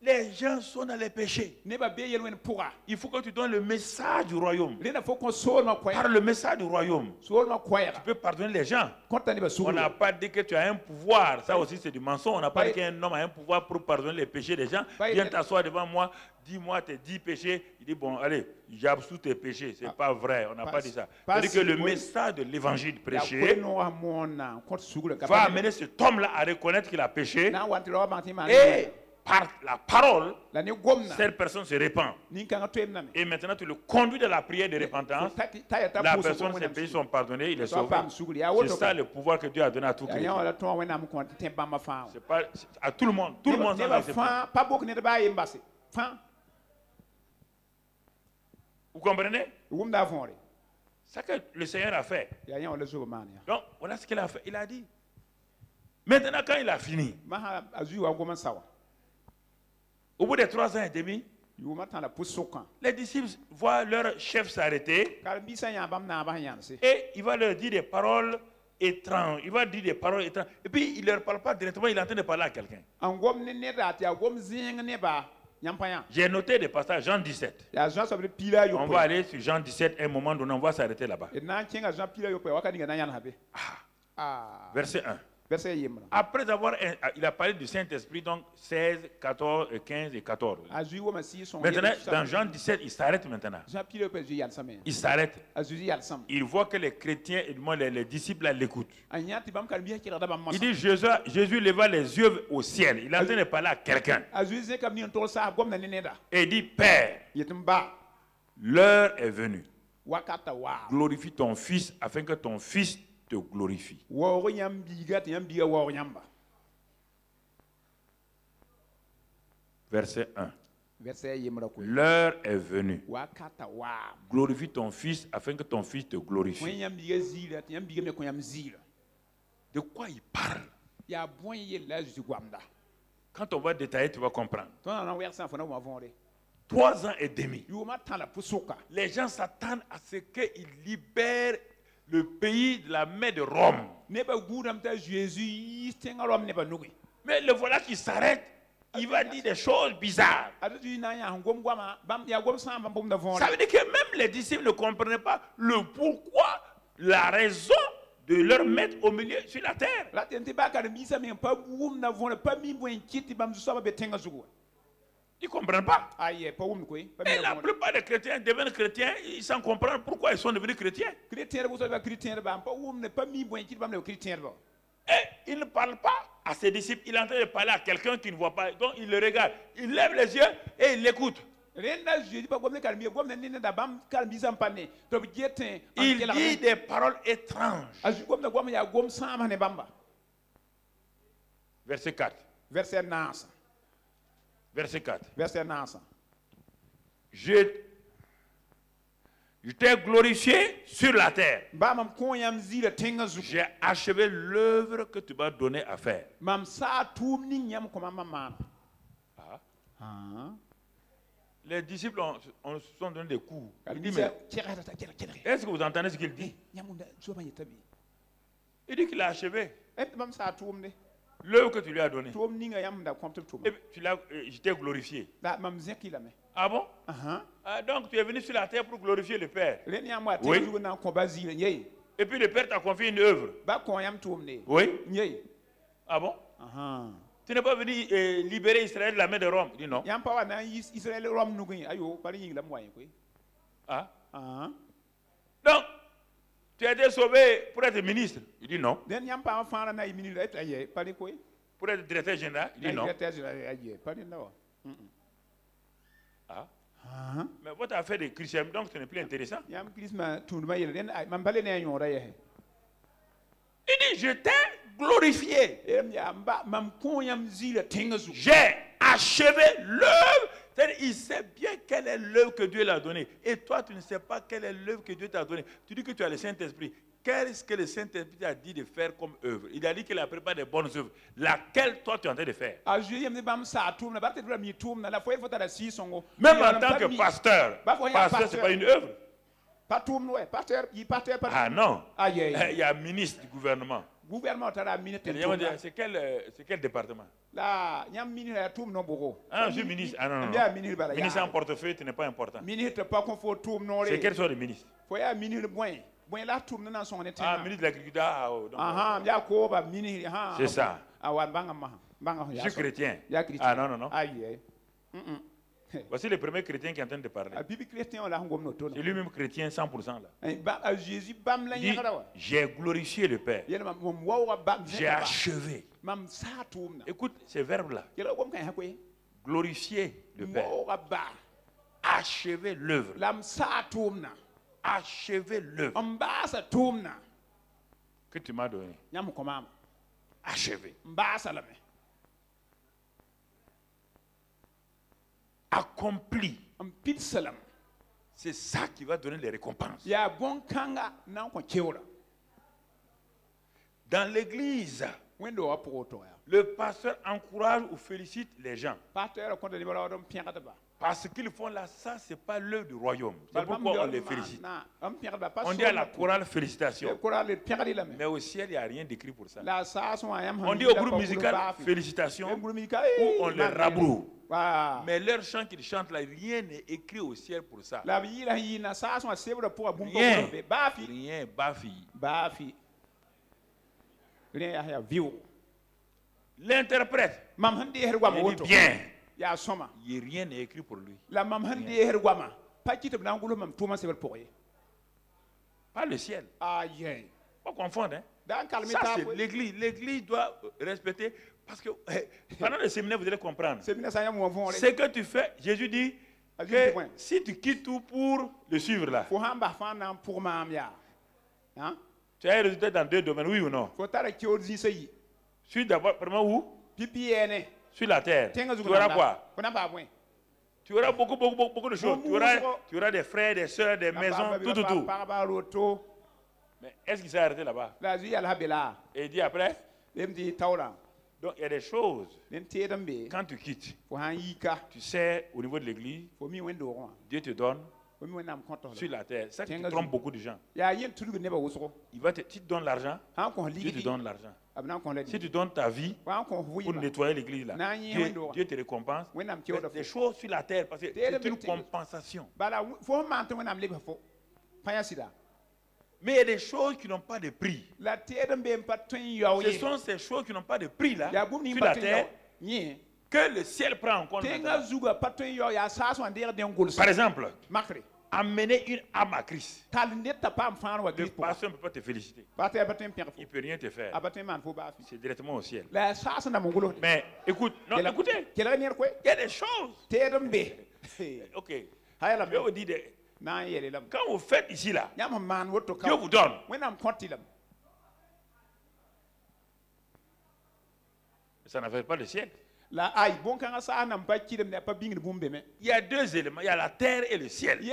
Les gens sont dans les péchés. Il faut que tu donnes le message du royaume. Par le message du royaume, tu peux pardonner les gens. On n'a pas dit que tu as un pouvoir. Ça aussi, c'est du mensonge. On n'a pas dit qu'un homme a un pouvoir pour pardonner les péchés des gens. Viens t'asseoir devant moi, dis-moi tes 10 péchés. Il dit, bon, allez, j'absous tes péchés. Ce n'est pas vrai. On n'a pas dit ça. C'est-à-dire que le message de l'évangile prêché va amener cet homme-là à reconnaître qu'il a péché. Et par la parole, cette personne se répand. Et maintenant, tu le conduis de la prière de repentance. La personne, ses péchés sont pardonnés, il est sauvé. C'est ça le pouvoir que Dieu a donné à tout chrétien. C'est pas à tout le monde. Tout le monde s'en accepte. Vous comprenez? C'est ce que le Seigneur a fait. Donc, voilà ce qu'il a fait. Il a dit. Maintenant, quand il a fini, au bout de 3 ans et demi, les disciples voient leur chef s'arrêter et il va leur dire des paroles étranges. Il va dire des paroles étranges. Et puis, il ne leur parle pas directement, il est en train de parler à quelqu'un. J'ai noté des passages, Jean 17. On va aller sur Jean 17, à un moment donné, on va s'arrêter là-bas. Verset 1. Après avoir, il a parlé du Saint-Esprit, donc 16, 14, 15 et 14. Maintenant, dans Jean 17, il s'arrête maintenant. Il s'arrête. Il voit que les chrétiens, et les disciples l'écoutent. Il dit, Jésus leva les yeux au ciel. Il est en train de parler à quelqu'un. Et il dit, Père, l'heure est venue. Glorifie ton Fils afin que ton Fils te glorifie. Verset 1. L'heure est venue. Glorifie ton Fils afin que ton Fils te glorifie. De quoi il parle? Quand on va détailler, tu vas comprendre. 3 ans et demi. Les gens s'attendent à ce qu'il libère le pays de la main de Rome. Mais le voilà qui s'arrête. Il va dire des choses bizarres. Ça veut dire que même les disciples ne comprenaient pas le pourquoi, la raison de leur mettre au milieu sur la terre. Ils ne comprennent pas. Et la plupart des chrétiens deviennent chrétiens sans comprendre pourquoi ils sont devenus chrétiens. Et il ne parle pas à ses disciples, il est en train de parler à quelqu'un qui ne voit pas. Donc il le regarde, il lève les yeux et il l'écoute. Il dit des paroles étranges. Verset 4. Verset 4. Je t'ai glorifié sur la terre. J'ai achevé l'œuvre que tu m'as donné à faire. Les disciples se sont donné des coups. Est-ce que vous entendez ce qu'il dit? Il dit qu'il a achevé l'œuvre que tu lui as donnée. Je t'ai glorifié. Ah bon? Donc tu es venu sur la terre pour glorifier le Père. Oui. Et puis le Père t'a confié une œuvre. Oui. Ah bon? Tu n'es pas venu libérer Israël de la main de Rome. Il dit non. Donc, tu as été sauvé pour être ministre. Il dit non. Pour être directeur général. Il dit non. Mais votre affaire de christianisme, donc ce n'est plus intéressant. Il dit, je t'ai glorifié. J'ai achevé l'œuvre. Il sait bien quelle est l'œuvre que Dieu l'a donnée. Et toi, tu ne sais pas quelle est l'œuvre que Dieu t'a donnée. Tu dis que tu as le Saint-Esprit. Qu'est-ce que le Saint-Esprit t'a dit de faire comme œuvre? Il a dit qu'il a préparé des bonnes œuvres. Laquelle toi tu es en train de faire? Même en tant que pasteur, ce n'est pas une œuvre. Ah non. Il y a un ministre du gouvernement. C'est quel département? Je suis ministre. Ah non. Ministre en portefeuille, tu n'es pas important. C'est quel soit le ministre? Ministre de l'agriculture. C'est ça. Je suis chrétien. Ah non. Voici le premier chrétien qui est en train de parler. C'est lui-même chrétien 100% là. Il dit, j'ai glorifié le Père. J'ai achevé. Écoute ces verbes-là. Glorifier le Père. Achever l'œuvre. Achever l'œuvre que tu m'as donnée. Achever. Accompli. C'est ça qui va donner les récompenses. Dans l'église, le pasteur encourage ou félicite les gens. Parce qu'ils font là, ça, ce n'est pas l'œuvre du royaume. C'est pourquoi on les félicite. On dit à la chorale félicitations. Mais au ciel, il n'y a rien d'écrit pour ça. On dit au groupe musical félicitations ou on les rabroue. Mais leur chant qu'ils chantent là, rien n'est écrit au ciel pour ça. Rien, bafi. L'interprète, il dit bien. Rien n'est écrit pour lui. Pas le ciel. Pas confondre. Ça, c'est l'église. L'église doit respecter. Parce que pendant le séminaire, vous allez comprendre. Ce que tu fais, Jésus dit que si tu quittes tout pour le suivre là, tu as un résultat dans 2 domaines, oui ou non? Suis d'abord, premièrement où? Sur la terre. Tu auras quoi? Tu auras beaucoup de choses. Tu auras des frères, des soeurs, des maisons, tout. Mais est-ce qu'il s'est arrêté là-bas? Et il dit après? Donc il y a des choses, quand tu quittes, tu sais, au niveau de l'église, Dieu te donne sur la terre. Ça qui trompe beaucoup de gens. Tu te donnes l'argent, Dieu te donne l'argent. Si tu donnes ta vie pour nettoyer l'église, là, Dieu te récompense. Des choses sur la terre, parce que c'est une compensation. Mais il y a des choses qui n'ont pas de prix. Ce sont ces choses qui n'ont pas de prix là, sur la terre, que le ciel prend en compte. Par exemple, amener une âme à Christ. Le pasteur ne peut pas te féliciter. Il ne peut rien te faire. C'est directement au ciel. Mais écoute, non, écoutez, il y a des choses. Ok. Je vais vous dire quand vous faites ici là, Dieu vous donne. Ça n'affecte pas le ciel. Il y a deux éléments, il y a la terre et le ciel. On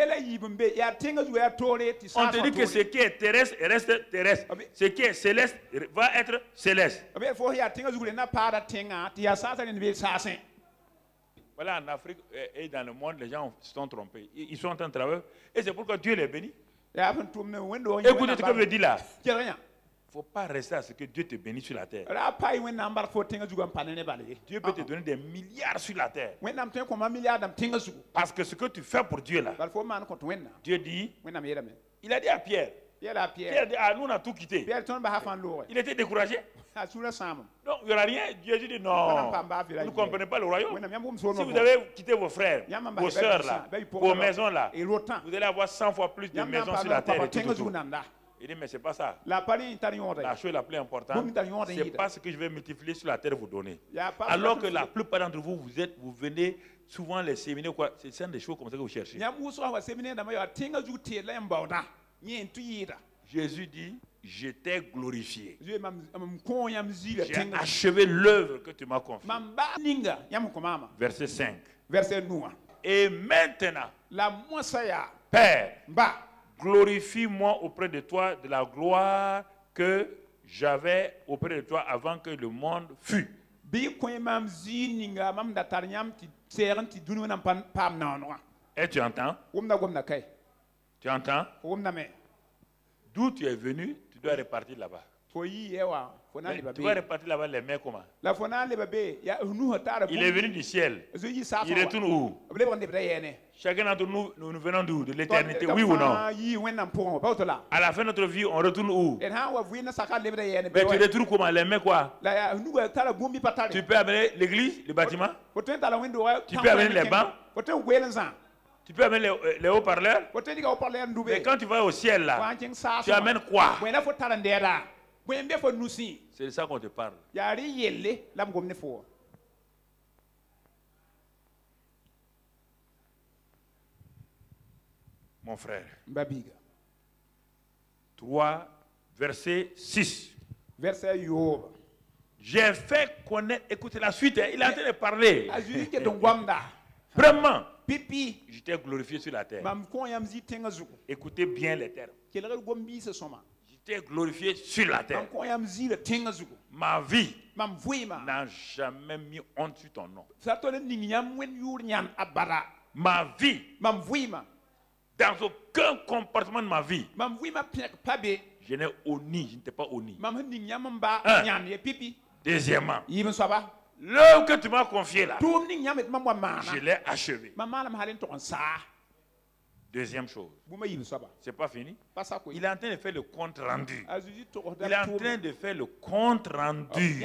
te dit que ce qui est terrestre reste terrestre. Ce qui est céleste va être céleste. Voilà, en Afrique et dans le monde, les gens se sont trompés. Ils sont en train de travailler. Et c'est pourquoi Dieu les bénit. Écoutez ce que je dis là. Il ne faut pas rester à ce que Dieu te bénisse sur la terre. Dieu peut te donner des milliards sur la terre. Parce que ce que tu fais pour Dieu là, Dieu dit, il a dit à Pierre, Pierre dit, nous on a tout quitté. Il était découragé. Donc il n'y aura rien. Dieu dit non, vous ne comprenez pas le royaume. Si vous avez quitté vos frères, vos soeurs là, vos maisons là, vous allez avoir 100 fois plus de maisons sur la terre et tout autour. Il dit mais c'est pas ça. La chose la plus importante, c'est pas ce que je vais multiplier sur la terre vous donner. Alors que la plupart d'entre vous, vous venez souvent les séminaires, quoi. C'est des choses comme ça que vous cherchez. Jésus dit, je t'ai glorifié. J'ai achevé l'œuvre que tu m'as confiée. Verset 5. Et maintenant, Père, glorifie-moi auprès de toi de la gloire que j'avais auprès de toi avant que le monde fût. Et tu entends? Tu entends? D'où tu es venu, tu dois repartir là-bas. Tu dois repartir là-bas les mains comment? Il est venu du ciel. Il retourne où? Chacun d'entre nous, nous venons d'où? De l'éternité, oui ou non? À la fin de notre vie, on retourne où? Mais tu retournes comment? Les mains quoi? Tu peux amener l'église, le bâtiment? Tu peux amener les bancs? Tu peux amener les haut-parleurs? Mais quand tu vas au ciel là, tu amènes quoi? C'est de ça qu'on te parle. Mon frère. 3, verset 6. J'ai fait connaître, écoutez la suite, il est en train de parler. Vraiment, je t'ai glorifié sur la terre. Écoutez bien les termes. Je t'ai glorifié sur la terre. Ma vie n'a jamais mis honte sur ton nom. Ma vie, dans aucun comportement de ma vie, je n'ai honni, je n'étais pas honni. Deuxièmement, l'œuvre que tu m'as confiée là, je l'ai achevée. Deuxième chose, c'est pas fini. Il est en train de faire le compte rendu. Il est en train de faire le compte rendu.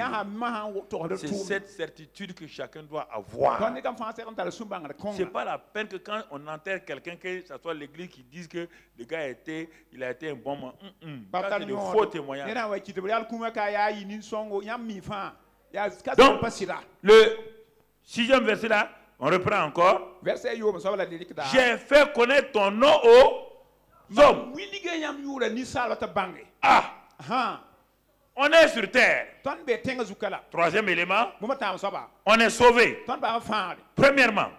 C'est cette certitude que chacun doit avoir. C'est pas la peine que quand on enterre quelqu'un, que ce soit l'église qui dise que le gars il a été un bon moment. C'est de faux témoignages. Donc, le 6e verset là, on reprend encore. J'ai fait connaître ton nom aux hommes. Ah! On est sur terre. 3e élément, on est sauvé. Premièrement,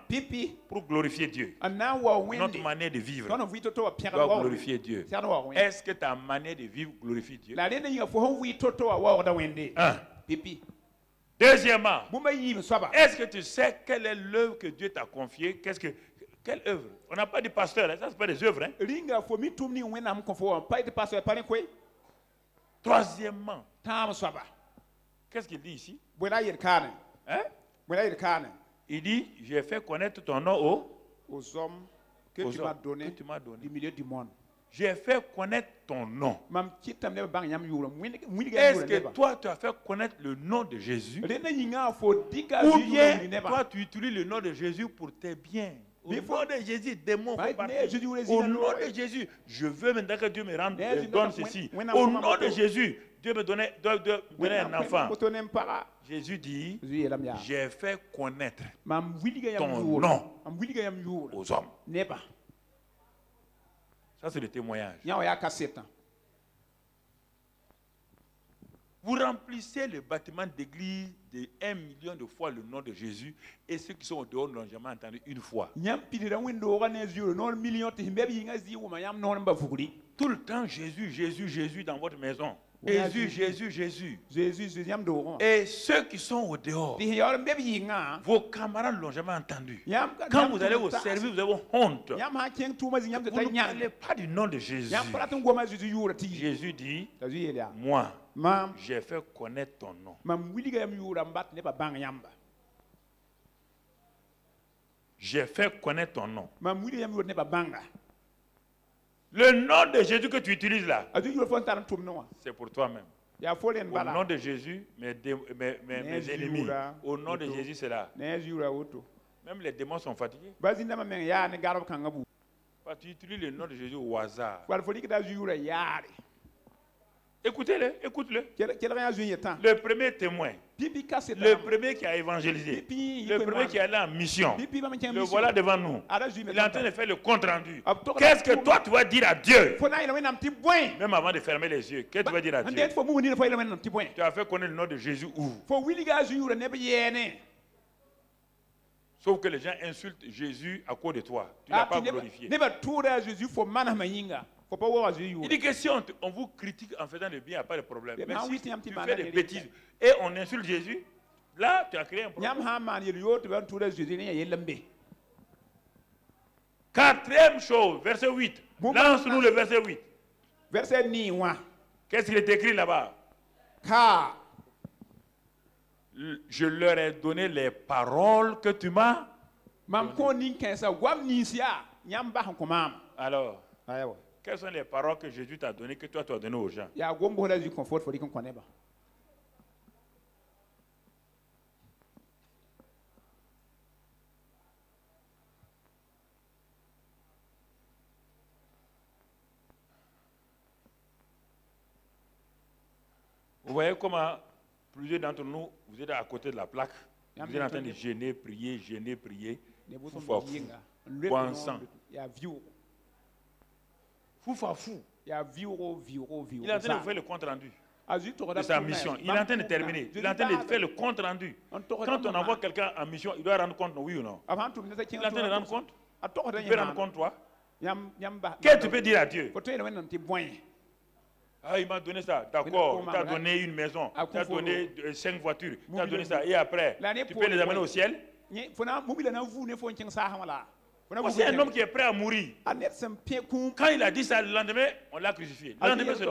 pour glorifier Dieu. Notre manière de vivre doit glorifier Dieu. Est-ce que ta manière de vivre glorifie Dieu? 1. Deuxièmement, est-ce que tu sais quelle est l'œuvre que Dieu t'a confiée? Quelle œuvre? On n'a pas dit pasteur, ça c'est pas des œuvres. Hein? Troisièmement, qu'est-ce qu'il dit ici? Hein? Il dit, j'ai fait connaître ton nom aux hommes que tu m'as donné du milieu du monde. J'ai fait connaître ton nom. Est-ce que toi, tu as fait connaître le nom de Jésus? Ou bien, toi, tu utilises le nom de Jésus pour tes biens? Au nom de Jésus, démon faut partir. Au nom de Jésus, je veux maintenant que Dieu me donne ceci. Au nom de Jésus, Dieu me donne un enfant. Jésus dit, j'ai fait connaître ton nom aux hommes. Ça, c'est le témoignage. Vous remplissez le bâtiment d'église de 1 million de fois le nom de Jésus, et ceux qui sont au dehors n'ont jamais entendu une fois. Tout le temps, Jésus, Jésus, Jésus dans votre maison. Jésus, Jésus, Jésus. Et ceux qui sont au dehors, vos camarades ne l'ont jamais entendu. Quand vous allez au service, vous avez honte. Vous ne parlez pas du nom de Jésus. Jésus dit, moi, j'ai fait connaître ton nom. J'ai fait connaître ton nom. Le nom de Jésus que tu utilises là, c'est pour toi-même. Au nom de Jésus, mes ennemis. Au nom de Jésus, c'est là. Même les démons sont fatigués. Tu utilises le nom de Jésus au hasard. Écoutez-le, écoute-le. Le premier témoin, le premier qui a évangélisé, le premier qui est allé en mission, le voilà devant nous. Il est en train de faire le compte rendu. Qu'est-ce que toi tu vas dire à Dieu? Même avant de fermer les yeux, qu'est-ce que tu vas dire à Dieu? Tu as fait connaître le nom de Jésus où? Sauf que les gens insultent Jésus à cause de toi. Tu ne l'as pas glorifié. Il dit que si on vous critique en faisant le bien, il n'y a pas de problème. Mais si tu fais des bêtises et on insulte Jésus, là, tu as créé un problème. Quatrième chose, verset 8. Lance-nous le verset 8. Qu'est-ce qu'il est écrit là-bas? Je leur ai donné les paroles que tu m'as. Alors, quelles sont les paroles que Jésus t'a données, que toi tu as données aux gens? Vous voyez comment plusieurs d'entre nous, vous êtes à côté de la plaque, vous êtes en train de gêner, prier, Foufafou. Il est en train de faire le compte rendu de sa mission. Il est en train de terminer. Il est en train de faire le compte rendu. Quand on envoie quelqu'un en mission, il doit rendre compte, oui ou non? Il est en train de rendre compte. Tu peux rendre compte, toi? Qu'est-ce que tu peux dire à Dieu? Ah, il m'a donné ça, d'accord. Il t'a donné une maison, il t'a donné 5 voitures, il t'a donné ça. Et après, tu peux les amener au ciel? C'est un homme qui est prêt à mourir. Quand il a dit ça, le lendemain, on l'a crucifié. Le lendemain, c'est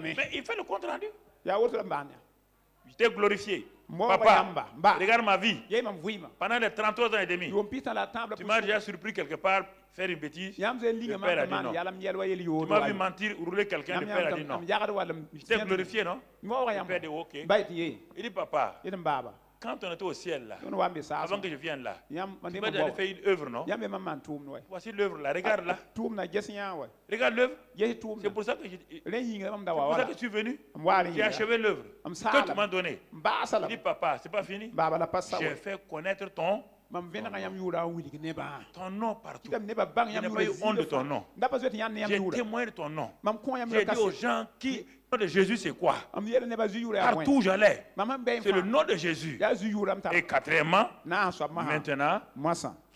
mais il fait le compte rendu. Je t'ai glorifié. Papa, regarde ma vie. Pendant les 33 ans et demi, tu m'as déjà surpris quelque part faire une bêtise. Le Père a dit non. Tu m'as vu mentir, rouler quelqu'un, le Père a dit non. Je t'ai glorifié, non? Le Père dit ok. Il dit papa, quand on était au ciel là, avant que je vienne là, tu m'as déjà fait une œuvre, non? Voici l'œuvre là, regarde là. Regarde l'œuvre. C'est pour ça que je suis venu. J'ai achevé l'œuvre que tu m'as donnée. Il dit papa, c'est pas fini. J'ai fait connaître ton nom partout. Je n'ai pas eu honte de ton nom. J'ai témoigné de ton nom. J'ai dit aux gens qui... Le nom de Jésus, c'est quoi? Partout où j'allais, c'est le nom de Jésus. Et quatrièmement, maintenant,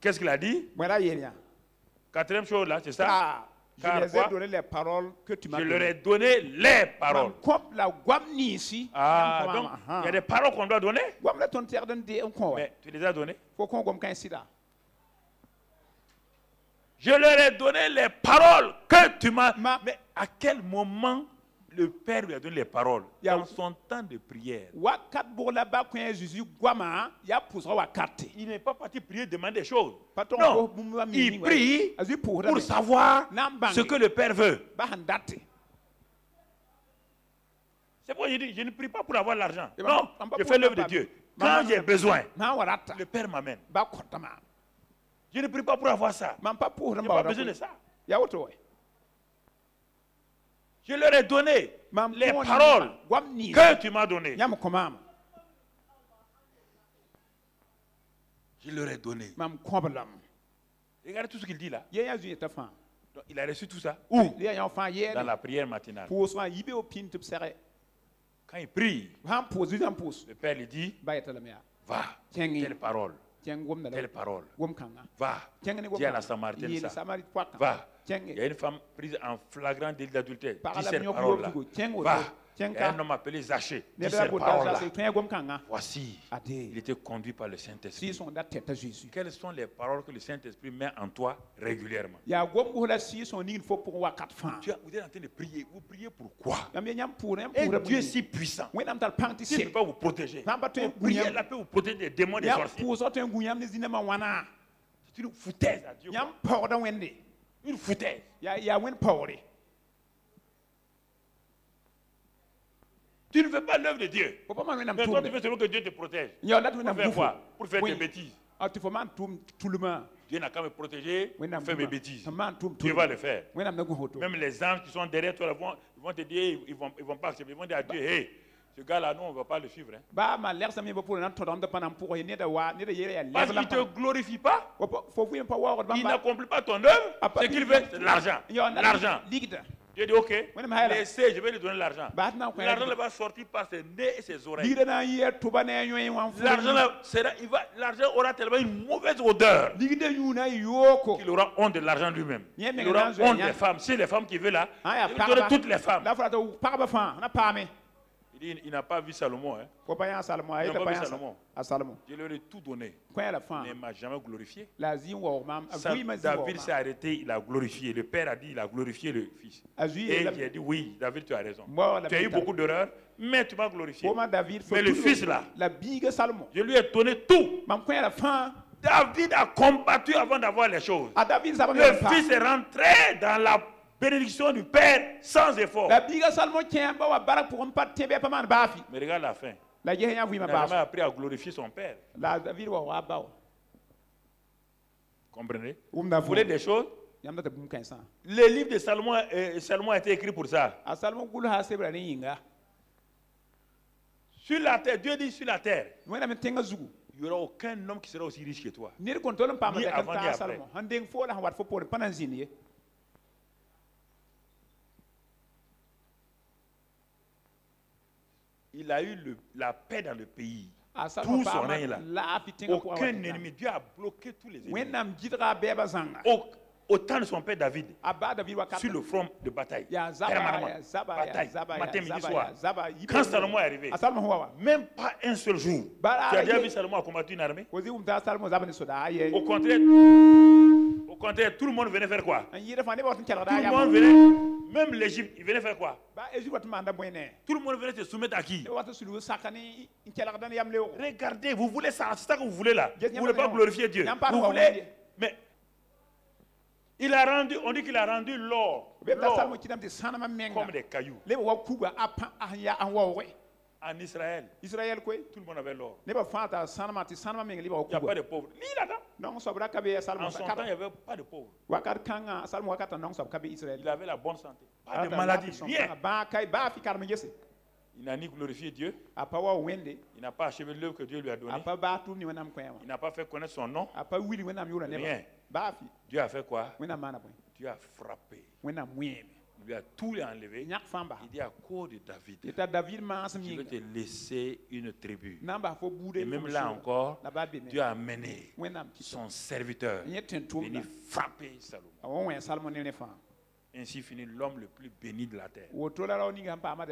qu'est-ce qu'il a dit? Quatrième chose là, c'est ça? Je les ai donné les paroles que tu m'as données. Je leur ai donné les paroles. Ah, donc il y a des paroles qu'on doit donner. Mais tu les as données. Je leur ai donné les paroles que tu m'as. Mais à quel moment le Père lui a donné les paroles? Dans son temps de prière. Il n'est pas parti prier, demander des choses. Non, il prie pour savoir ce que le Père veut. C'est pourquoi je dis, je ne prie pas pour avoir l'argent. Non, je fais l'œuvre de Dieu. Quand j'ai besoin, le Père m'amène. Je ne prie pas pour avoir ça. Je n'ai pas besoin de ça. Je leur ai donné les paroles que tu m'as données. Je leur ai donné. Regardez tout ce qu'il dit là. Donc, il a reçu tout ça. Où? Dans la prière matinale. Quand il prie, le Père lui dit, va, telle parole. Telle parole. Va. Dis à la Samaritaine ça. Va. Il y a une femme prise en flagrant délit d'adultère. Dis cette parole-là. Va. Il y a un homme appelé Zachée. Dis cette parole-là. Voici. Il était conduit par le Saint-Esprit. Quelles sont les paroles que le Saint-Esprit met en toi régulièrement? Vous êtes en train de prier. Vous priez pourquoi? Et Dieu est si puissant. Il ne peut pas vous protéger. Vous priez, la peut vous protéger des démons, des sorciers. C'est une foutaise à Dieu. Une foutaise. Tu ne fais pas l'œuvre de Dieu. Mais toi, tu fais selon que Dieu te protège. Pour faire quoi? Pour faire des bêtises. Dieu n'a qu'à me protéger pour faire mes bêtises. Dieu va le faire. Même les anges qui sont derrière toi ils vont te dire, ils vont pas accepter. Ils vont dire à Dieu, hey, ce gars-là, nous, on ne va pas le suivre. Hein. Parce qu'il ne te glorifie pas. Il n'accomplit pas ton œuvre. Ce qu'il veut, c'est l'argent. L'argent. Dieu dit, ok, laissez, je vais lui donner l'argent. L'argent va sortir par ses nez et ses oreilles. L'argent aura tellement une mauvaise odeur qu'il aura honte de l'argent lui-même. Il aura honte des femmes. Si les femmes qui veulent là, il va donner toutes les femmes. Il dit, il n'a pas vu Salomon. Hein. Il n'a pas vu Salomon. Je leur ai tout donné. Mais il ne m'a jamais glorifié. David s'est arrêté, il a glorifié. Le père a dit, il a glorifié le fils. Et il a dit, oui, David, tu as raison. Tu as eu beaucoup d'erreurs, mais tu m'as glorifié. Mais le fils là, je lui ai donné tout. David a combattu avant d'avoir les choses. Le fils est rentré dans la bénédiction du Père sans effort. Mais regarde la fin. Il n'a jamais appris à glorifier son Père. Comprenez? Vous voulez des choses? Le livre de Salomon a été écrit pour ça. Sur la terre, Dieu dit sur la terre, il n'y aura aucun homme qui sera aussi riche que toi. Ni avant ni après. Il a eu la paix dans le pays. Tout son règne là. Aucun ennemi. Dieu a bloqué tous les ennemis. Au temps de son père David, sur le front de bataille, permanemment, bataille, matin, midi, soir. Quand Salomon est arrivé, même pas un seul jour, tu as déjà vu Salomon a combattu une armée? Au contraire, tout le monde venait faire quoi? Tout le monde venait, même l'Égypte, il venait faire quoi? Tout le monde venait se soumettre à qui? Regardez, vous voulez ça, c'est ça que vous voulez là. Vous ne voulez pas glorifier Dieu. Vous voulez, mais il a rendu, on dit qu'il a rendu l'or comme des cailloux. En Israël, tout le monde avait l'or. Il n'y a pas de pauvres. Ni là-dedans. En son temps, il n'y avait pas de pauvres. Il avait la bonne santé. Pas de maladie, rien. Il n'a ni glorifié Dieu. Il n'a pas achevé l'œuvre que Dieu lui a donnée. Il n'a pas fait connaître son nom. Rien. Dieu a fait quoi? Dieu a frappé. Il lui a tout enlevé. Il dit à cause de David, je vais te laisser une tribu. Et même là encore, Dieu a amené son serviteur venir frapper Salomon. ainsi finit l'homme le plus béni de la terre.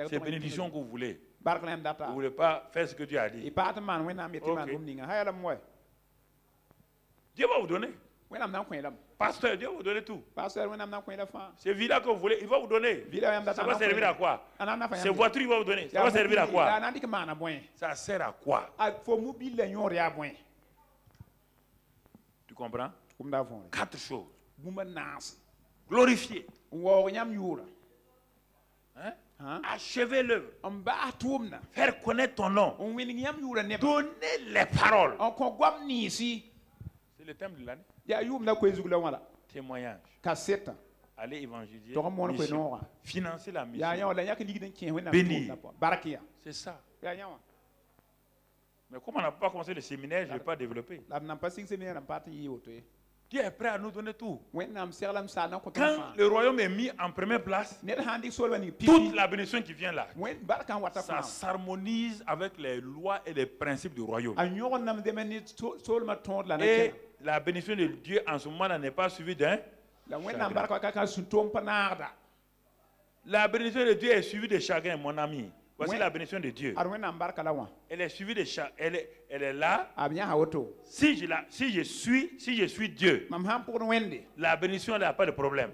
C'est bénédiction que vous voulez. Vous ne voulez pas faire ce que Dieu a dit. Okay. Dieu va vous donner. Pasteur, Dieu va vous donner tout. Ces villas que vous voulez, il va vous donner. Ça va servir à quoi? Ces voitures, il va vous donner. Ça va servir à quoi? Ça sert à quoi? Tu comprends? 4 choses. Glorifier. Hein? Achever l'œuvre. Faire connaître ton nom. Donner les paroles. C'est le thème de l'année. Témoignage. Aller évangéliser. Mission. Financer la mission. Bénir. C'est ça. Mais comme on n'a pas commencé le séminaire, je ne vais pas développer. Dieu est prêt à nous donner tout. Quand le royaume est mis en première place, toute la bénédiction qui vient là, ça s'harmonise avec les lois et les principes du royaume. Et la bénédiction de Dieu en ce moment n'est pas suivie d'un chagrin. La bénédiction de Dieu est suivie de chagrin, mon ami. Voici la bénédiction de Dieu. Elle est suivie de chagrin. Elle est là. Si je suis Dieu, la bénédiction n'a pas de problème.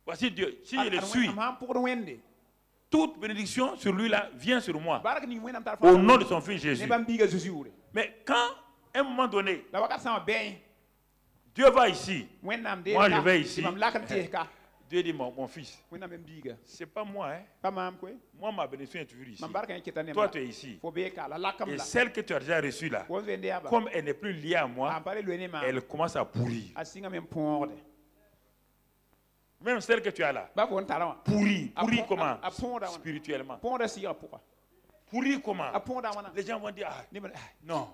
Voici Dieu. Si je le suis, toute bénédiction sur lui là vient sur moi. Au nom de son fils Jésus. Mais quand, à un moment donné, Dieu va ici, moi je vais ici. Dieu dit, mon fils, c'est pas moi, hein? Moi, ma bénédiction est toujours ici. Toi, tu es ici. Et celle que tu as déjà reçue là, comme elle n'est plus liée à moi, elle commence à pourrir. Même celle que tu as là, pourrir. Pourrir comment? Spirituellement. Pourrir comment? Les gens vont dire, non,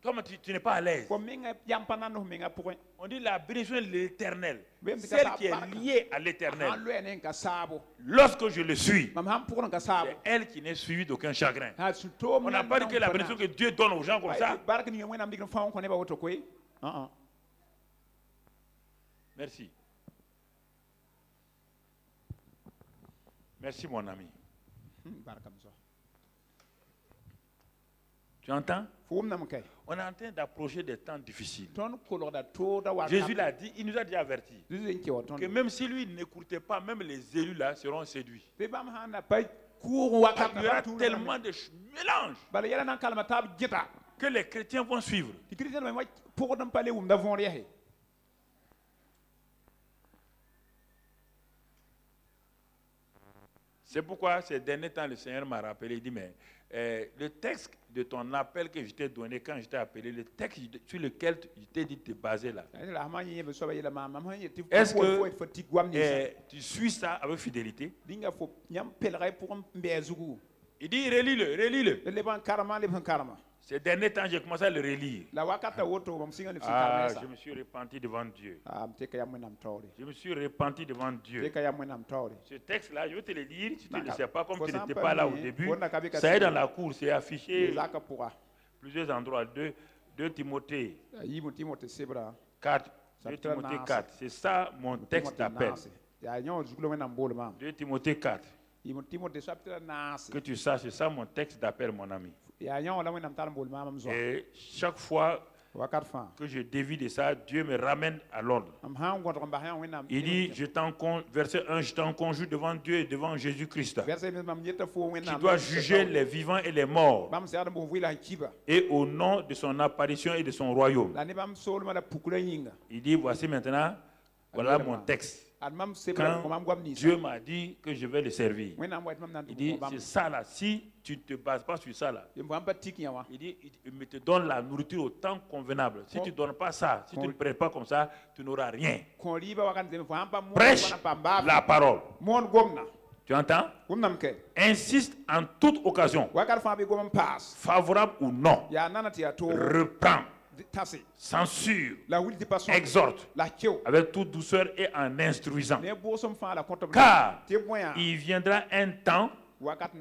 comme tu n'es pas à l'aise. On dit la bénédiction de l'éternel, celle qui est liée à l'éternel. Lorsque je le suis, c'est elle qui n'est suivie d'aucun chagrin. On n'a pas dit que la bénédiction que Dieu donne aux gens comme ça. Merci. Merci mon ami. Tu entends? On est en train d'approcher des temps difficiles. Jésus l'a dit, il nous a déjà averti que même si lui n'écoutait pas, même les élus là seront séduits. Il y aura tellement de mélanges que les chrétiens vont suivre. C'est pourquoi ces derniers temps, le Seigneur m'a rappelé, il dit, mais le texte de ton appel que je t'ai donné quand je t'ai appelé, le texte sur lequel je t'ai dit de te baser là, est-ce que tu suis ça avec fidélité? Il dit, relis-le. Ces derniers temps, j'ai commencé à le relire. Je me suis repenti devant Dieu. Je me suis repenti devant Dieu. Ce texte-là, je vais te le dire, si tu ne le sais pas, comme tu n'étais pas là au début, ça est dans la cour, c'est affiché plusieurs endroits. 2 Timothée 4. 2 Timothée 4. C'est ça mon texte d'appel. 2 Timothée 4. Que tu saches, c'est ça mon texte d'appel, mon ami. Et chaque fois que je dévie de ça, Dieu me ramène à l'ordre. Il dit, verset 1, je t'en conjure devant Dieu et devant Jésus-Christ, qui doit juger les vivants et les morts, et au nom de son apparition et de son royaume. Il dit, voici maintenant, voilà mon texte. Quand Dieu m'a dit que je vais le servir, il dit, c'est ça là, si tu ne te bases pas sur ça là, il dit, il me te donne la nourriture au temps convenable. Si tu ne donnes pas ça, si tu ne prêches pas comme ça, tu n'auras rien. Prêche la parole. Tu entends? Insiste en toute occasion, favorable ou non, reprends, censure, exhorte avec toute douceur et en instruisant. Car il viendra un temps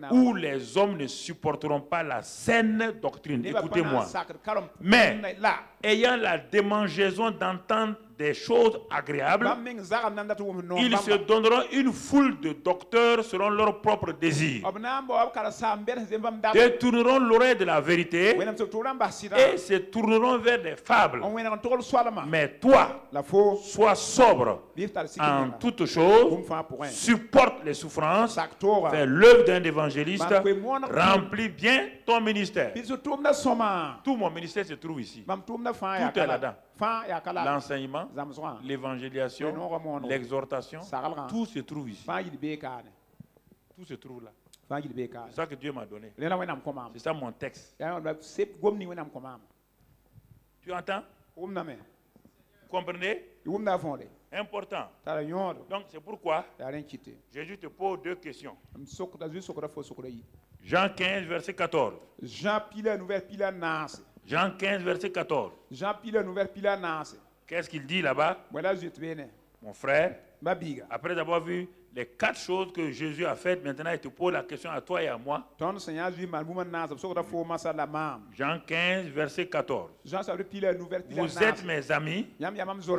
où les hommes ne supporteront pas la saine doctrine. Écoutez-moi. Mais ayant la démangeaison d'entendre des choses agréables. Ils se donneront une foule de docteurs selon leurs propres désirs. Détourneront l'oreille de la vérité et se tourneront vers des fables. Mais toi, sois sobre en toutes choses, supporte les souffrances, fais l'œuvre d'un évangéliste, remplis bien ton ministère. Tout mon ministère se trouve ici. Tout est là-dedans. L'enseignement, l'évangélisation, l'exhortation, tout se trouve ici. Tout se trouve là. C'est ça que Dieu m'a donné. C'est ça mon texte. Tu entends? Vous comprenez? Important. Donc c'est pourquoi Jésus te pose deux questions. Jean 15, verset 14. Jean 15, verset 14. Qu'est-ce qu'il dit là-bas? Mon frère, après avoir vu les 4 choses que Jésus a faites, maintenant il te pose la question à toi et à moi. Jean 15, verset 14. Vous êtes mes amis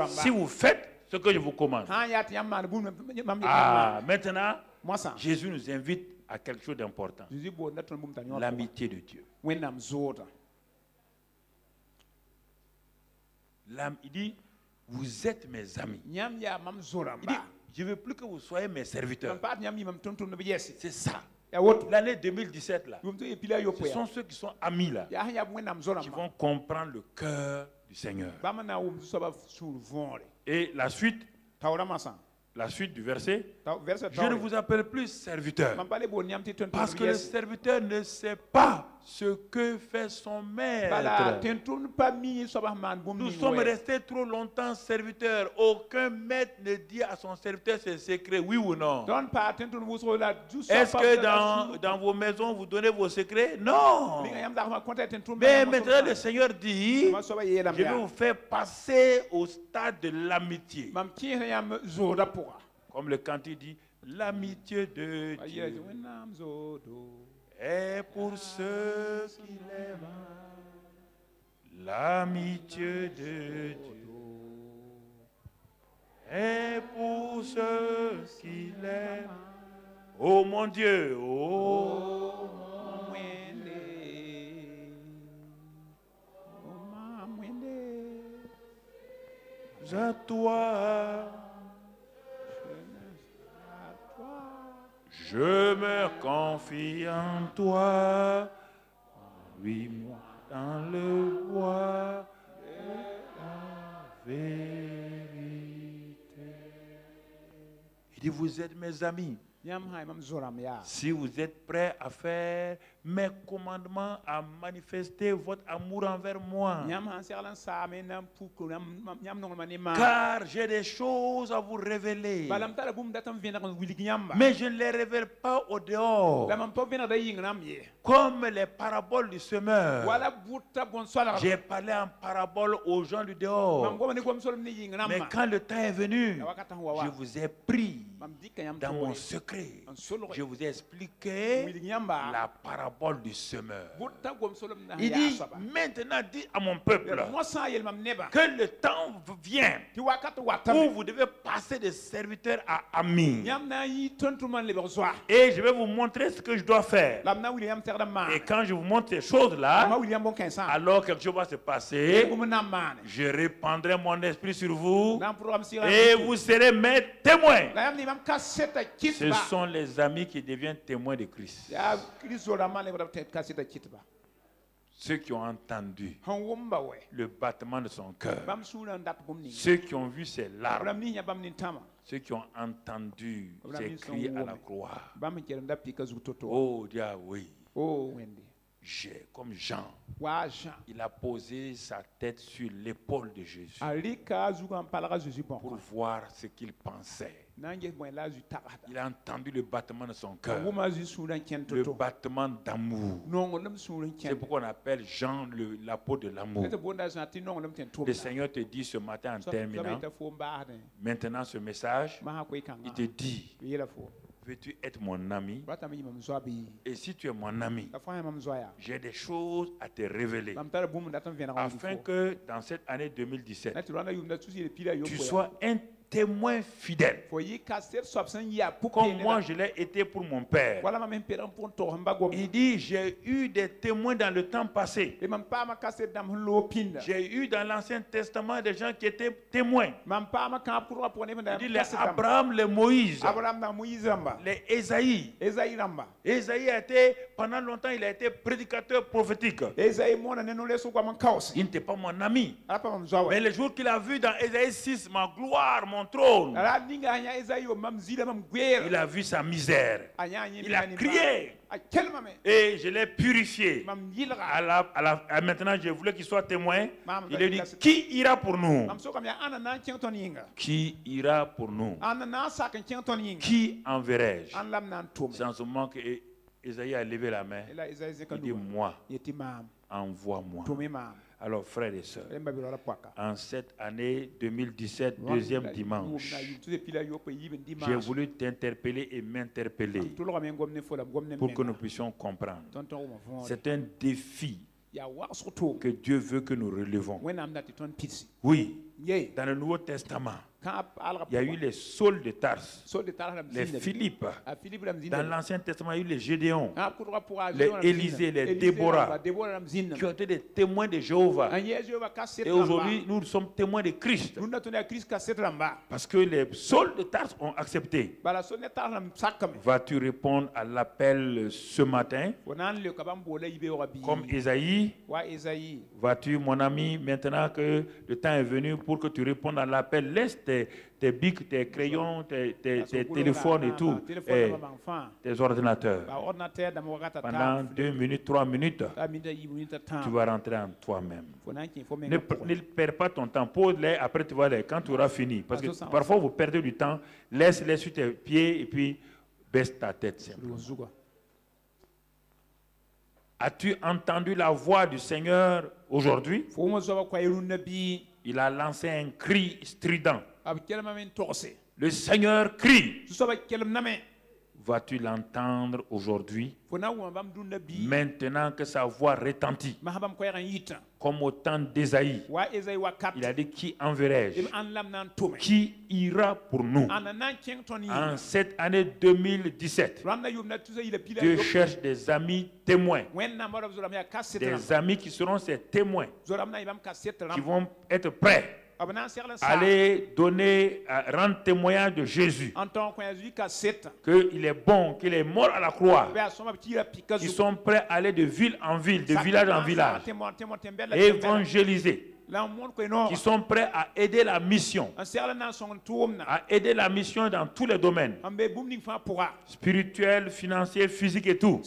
si vous faites ce que je vous commande. Ah, maintenant, Jésus nous invite à quelque chose d'important. L'amitié de Dieu. Il dit, vous êtes mes amis. Il dit, je ne veux plus que vous soyez mes serviteurs. C'est ça. L'année 2017, là, ce sont ceux qui sont amis là, qui vont comprendre le cœur du Seigneur. Et la suite du verset, je ne vous appelle plus serviteur, parce que le serviteur ne sait pas ce que fait son maître. Nous sommes restés trop longtemps serviteurs. Aucun maître ne dit à son serviteur ses secrets, oui ou non? Est-ce que dans vos maisons vous donnez vos secrets? Non. Mais maintenant le Seigneur dit, je vais vous faire passer au stade de l'amitié. Comme le cantique dit, l'amitié de Dieu est pour ceux qui l'aiment. L'amitié de Dieu est pour ceux qui l'aiment. Oh mon Dieu, oh mon Dieu, à toi. Je me confie en toi, oui, moi, dans le bois de la vérité. Il dit, vous êtes mes amis. Si vous êtes prêts à faire mes commandements, à manifester votre amour envers moi, car j'ai des choses à vous révéler, mais je ne les révèle pas au dehors, comme les paraboles du semeur. J'ai parlé en parabole aux gens du dehors, mais quand le temps est venu, je vous ai pris dans mon secret. Je vous ai expliqué la parabole du semeur. Il dit, maintenant dis à mon peuple que le temps vient où vous devez passer de serviteur à ami. Et je vais vous montrer ce que je dois faire. Et quand je vous montre ces choses-là, alors quelque chose va se passer. Je répandrai mon esprit sur vous et vous serez mes témoins. Ce sont les amis qui deviennent témoins de Christ. Ceux qui ont entendu le battement de son cœur, ceux qui ont vu ses larmes, ceux qui ont entendu ses cris à la croix. Oh Dieu, oui. Comme Jean, il a posé sa tête sur l'épaule de Jésus pour voir ce qu'il pensait. Il a entendu le battement de son cœur, le battement d'amour. C'est pourquoi on appelle Jean l'apôtre de l'amour. Le Seigneur te dit ce matin en terminant, maintenant ce message, il te dit, veux-tu être mon ami? Et si tu es mon ami, j'ai des choses à te révéler afin que dans cette année 2017, tu sois un témoin fidèle. Comme moi je l'ai été pour mon père. Il dit, j'ai eu des témoins dans le temps passé. J'ai eu dans l'Ancien Testament des gens qui étaient témoins. Il dit les Abraham, les Moïse, les Ésaïe. Ésaïe a été, pendant longtemps, il a été prédicateur prophétique. Il n'était pas mon ami. Mais le jour qu'il a vu dans Ésaïe 6, ma gloire, mon trône, il a vu sa misère. Il a crié. Et je l'ai purifié. Maintenant, je voulais qu'il soit témoin. Il a dit, qui ira pour nous? Qui ira pour nous? Qui enverrai-je? C'est en ce moment que Isaïe a levé la main. Il dit, moi, envoie-moi. Alors, frères et sœurs, en cette année 2017, deuxième dimanche, j'ai voulu t'interpeller et m'interpeller pour que nous puissions comprendre. C'est un défi que Dieu veut que nous relevons. Oui, dans le Nouveau Testament, il y a eu les Sauls de Tarse, les Philippe. Dans l'Ancien Testament, il y a eu les Gédéons, les Élisée, les Déborah, qui ont été des témoins de Jéhovah. Et aujourd'hui, nous sommes témoins de Christ. Parce que les Sauls de Tarse ont accepté. Vas-tu répondre à l'appel ce matin? Comme Ésaïe, vas-tu, mon ami, maintenant que le temps est venu pour que tu répondes à l'appel, laisse tes bics, tes crayons, tes téléphones et tout, et tes ordinateurs. Pendant 2 minutes, 3 minutes, tu vas rentrer en toi-même. Ne perds pas ton temps, pose-les, après tu vas les, quand tu auras fini. Parce que parfois vous perdez du temps, laisse-les sur tes pieds et puis baisse ta tête simplement. As-tu entendu la voix du Seigneur aujourd'hui? Il a lancé un cri strident. Le Seigneur crie. Vas-tu l'entendre aujourd'hui? Maintenant que sa voix retentit. Comme au temps d'Ésaïe. Il a dit, qui enverrai-je? Qui ira pour nous? En cette année 2017, Dieu cherche des amis témoins. Des amis qui seront ses témoins. Qui vont être prêts. Allez donner, rendre témoignage de Jésus. Qu'il est bon, qu'il est mort à la croix. Ils sont prêts à aller de ville en ville, de village en village. Évangéliser. Qui sont prêts à aider la mission. À aider la mission dans tous les domaines. Spirituel, financier, physique et tout.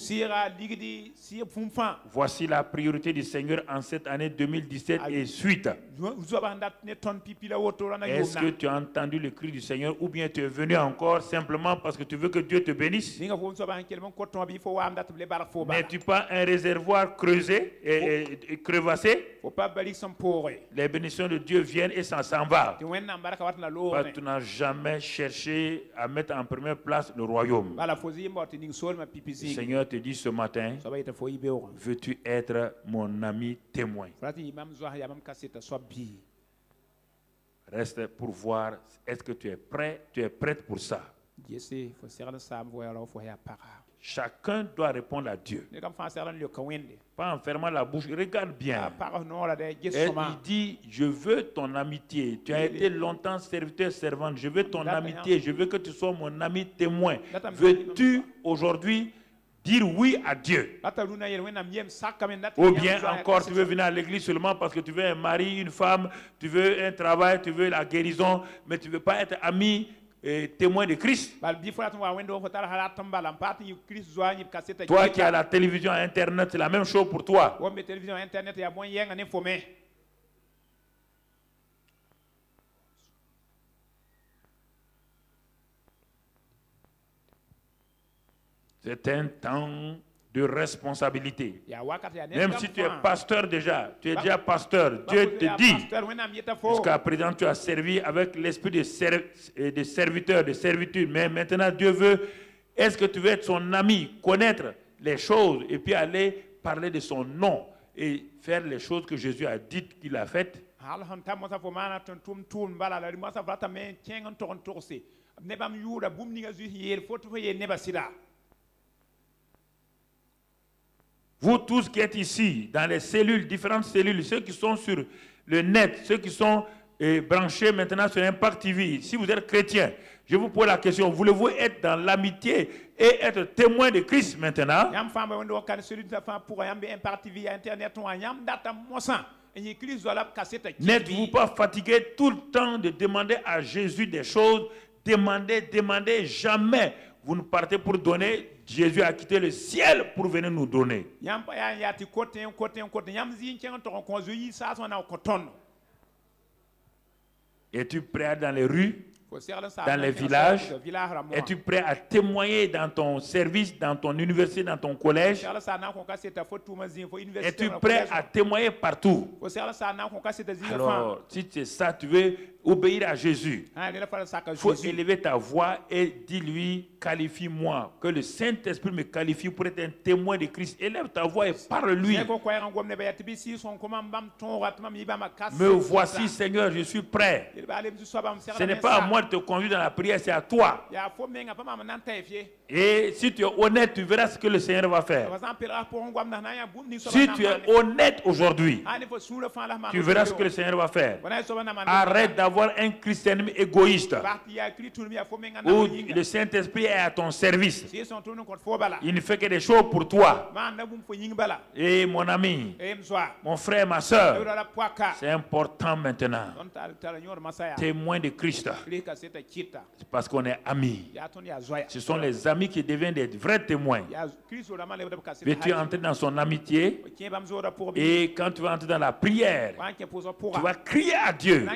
Voici la priorité du Seigneur en cette année 2017 et suite. Est-ce que tu as entendu le cri du Seigneur ou bien tu es venu encore simplement parce que tu veux que Dieu te bénisse? N'es-tu pas un réservoir creusé et crevassé? Les bénédictions de Dieu viennent et ça s'en va. Parce que tu n'as jamais cherché à mettre en première place le royaume. Le Seigneur te dit ce matin, veux-tu être mon ami témoin? Reste pour voir, est-ce que tu es prêt, tu es prête pour ça? Chacun doit répondre à Dieu. Pas en fermant la bouche. Regarde bien. Et il dit, je veux ton amitié. Tu as été longtemps serviteur, servante. Je veux ton amitié. Je veux que tu sois mon ami témoin. Veux-tu aujourd'hui dire oui à Dieu? Ou bien encore, tu veux venir à l'église seulement parce que tu veux un mari, une femme, tu veux un travail, tu veux la guérison, mais tu ne veux pas être ami et témoin de Christ. Toi qui as la télévision, Internet, c'est la même chose pour toi. C'est un temps de responsabilité. Même si tu es pasteur déjà, tu es déjà pasteur, Dieu te dit, jusqu'à présent tu as servi avec l'esprit de serviteur, de servitude, mais maintenant Dieu veut Est-ce que tu veux être son ami, connaître les choses et puis aller parler de son nom et faire les choses que Jésus a dites qu'il a faites? Vous tous qui êtes ici, dans les cellules, différentes cellules, ceux qui sont sur le net, ceux qui sont branchés maintenant sur Impact TV, si vous êtes chrétien, je vous pose la question, voulez-vous être dans l'amitié et être témoin de Christ maintenant? N'êtes-vous pas fatigué tout le temps de demander à Jésus des choses? Demandez, demandez, jamais vous ne partez pour donner. Jésus a quitté le ciel pour venir nous donner. Es-tu prêt à aller dans les rues, dans les villages? Es-tu prêt à témoigner dans ton service, dans ton université, dans ton collège? Es-tu prêt à témoigner partout? Alors, si c'est ça, tu veux obéir à Jésus, il faut élever ta voix et dis-lui, qualifie-moi, que le Saint-Esprit me qualifie pour être un témoin de Christ. Élève ta voix et parle-lui. Me voici, Seigneur, je suis prêt. Ce n'est pas à moi de te conduire dans la prière, c'est à toi. Et si tu es honnête, tu verras ce que le Seigneur va faire. Si tu es honnête aujourd'hui, tu verras ce que le Seigneur va faire. Arrête d'avoir un christianisme égoïste où le Saint-Esprit est à ton service. Il ne fait que des choses pour toi. Et mon ami, mon frère, ma soeur, c'est important maintenant. Témoin de Christ. C'est parce qu'on est amis. Ce sont les amis qui deviennent des vrais témoins. Veux-tu entrer dans son amitié? Et quand tu vas entrer dans la prière, tu vas crier à Dieu.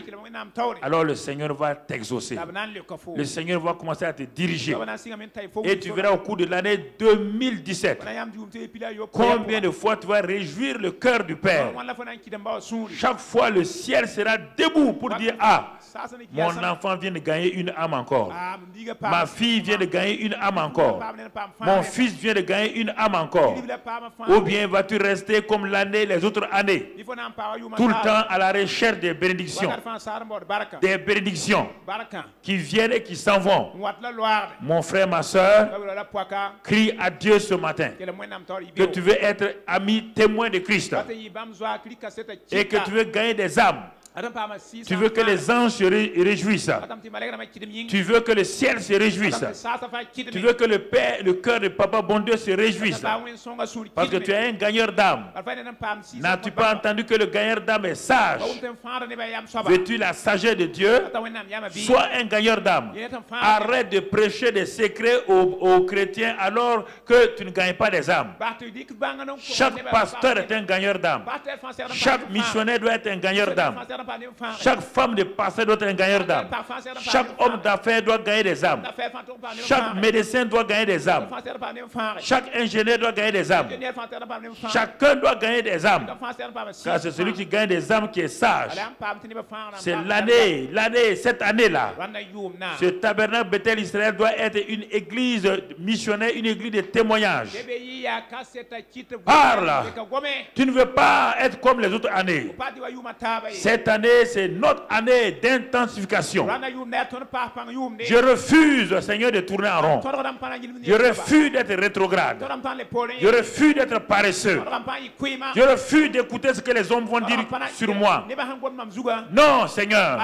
Alors le Seigneur va t'exaucer. Le Seigneur va commencer à te diriger. Et tu verras au cours de l'année 2017 combien de fois tu vas réjouir le cœur du Père. Chaque fois le ciel sera debout pour dire: ah, mon enfant vient de gagner une âme encore. Ma fille vient de gagner une âme encore. Mon fils vient de gagner une âme encore. Ou bien vas-tu rester comme les autres années, tout le temps à la recherche des bénédictions. Des bénédictions qui viennent et qui s'en vont. Mon frère, ma soeur, crie à Dieu ce matin que tu veux être ami, témoin de Christ et que tu veux gagner des âmes. Tu veux que les anges se réjouissent. Tu veux que le ciel se réjouisse. Tu veux que le cœur de Papa bon Dieu se réjouisse. Parce que tu es un gagneur d'âme. N'as-tu pas entendu que le gagneur d'âme est sage? Veux-tu la sagesse de Dieu? Sois un gagneur d'âme. Arrête de prêcher des secrets aux chrétiens alors que tu ne gagnes pas des âmes. Chaque pasteur est un gagneur d'âme. Chaque missionnaire doit être un gagneur d'âme. Chaque femme de pasteur doit être un gagneur d'âme. Chaque homme d'affaires doit gagner des âmes. Chaque médecin doit gagner des âmes. Chaque ingénieur doit gagner des âmes. Chacun doit gagner des âmes. Car c'est celui qui gagne des âmes qui est sage. C'est cette année-là. Ce tabernacle Bethel Israël doit être une église missionnaire, une église de témoignage. Parle. Tu ne veux pas être comme les autres années. Cette année, c'est notre année d'intensification. Je refuse, Seigneur, de tourner en rond. Je refuse d'être rétrograde. Je refuse d'être paresseux. Je refuse d'écouter ce que les hommes vont dire sur moi. Non, Seigneur,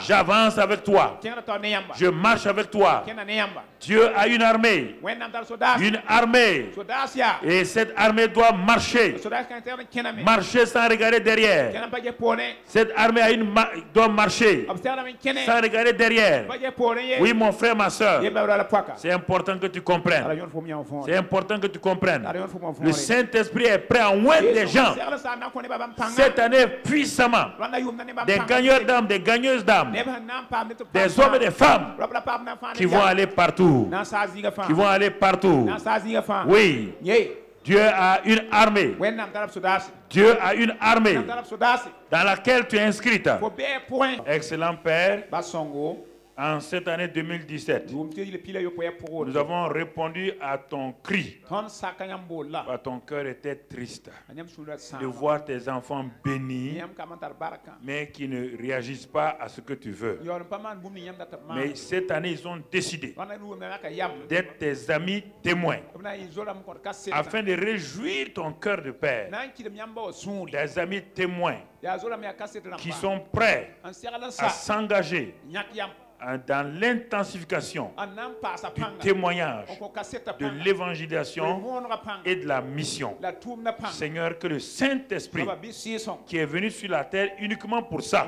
j'avance avec toi. Je marche avec toi. Dieu a une armée. Une armée. Et cette armée doit marcher. Marcher sans regarder derrière. Cette armée doit marcher sans regarder derrière. Oui, mon frère, ma soeur, c'est important que tu comprennes. C'est important que tu comprennes. Le Saint-Esprit est prêt à oindre des gens cette année puissamment. Des gagneurs d'âme, des gagneuses d'âme, des hommes et des femmes qui vont aller partout. Qui vont aller partout. Oui. Dieu a une armée. Dieu a une armée dans laquelle tu es inscrite. Excellent Père, En cette année 2017, nous avons répondu à ton cri. Ton cœur était triste de voir tes enfants bénis, mais qui ne réagissent pas à ce que tu veux. Mais cette année, ils ont décidé d'être tes amis témoins, afin de réjouir ton cœur de père. Des amis témoins qui sont prêts à s'engager dans l'intensification du témoignage, de l'évangélisation et de la mission. Seigneur, que le Saint-Esprit qui est venu sur la terre uniquement pour ça,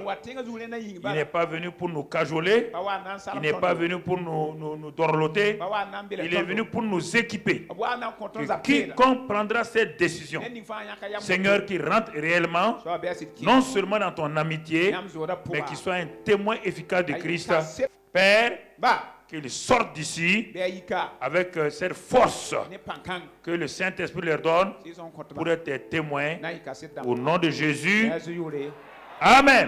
il n'est pas venu pour nous cajoler, il n'est pas venu pour nous dorloter, il est venu pour nous équiper. Que quiconque prendra cette décision, Seigneur, qui rentre réellement, non seulement dans ton amitié, mais qui soit un témoin efficace de Christ. Père, qu'ils sortent d'ici avec cette force que le Saint-Esprit leur donne pour être témoins. Au nom de Jésus. Amen.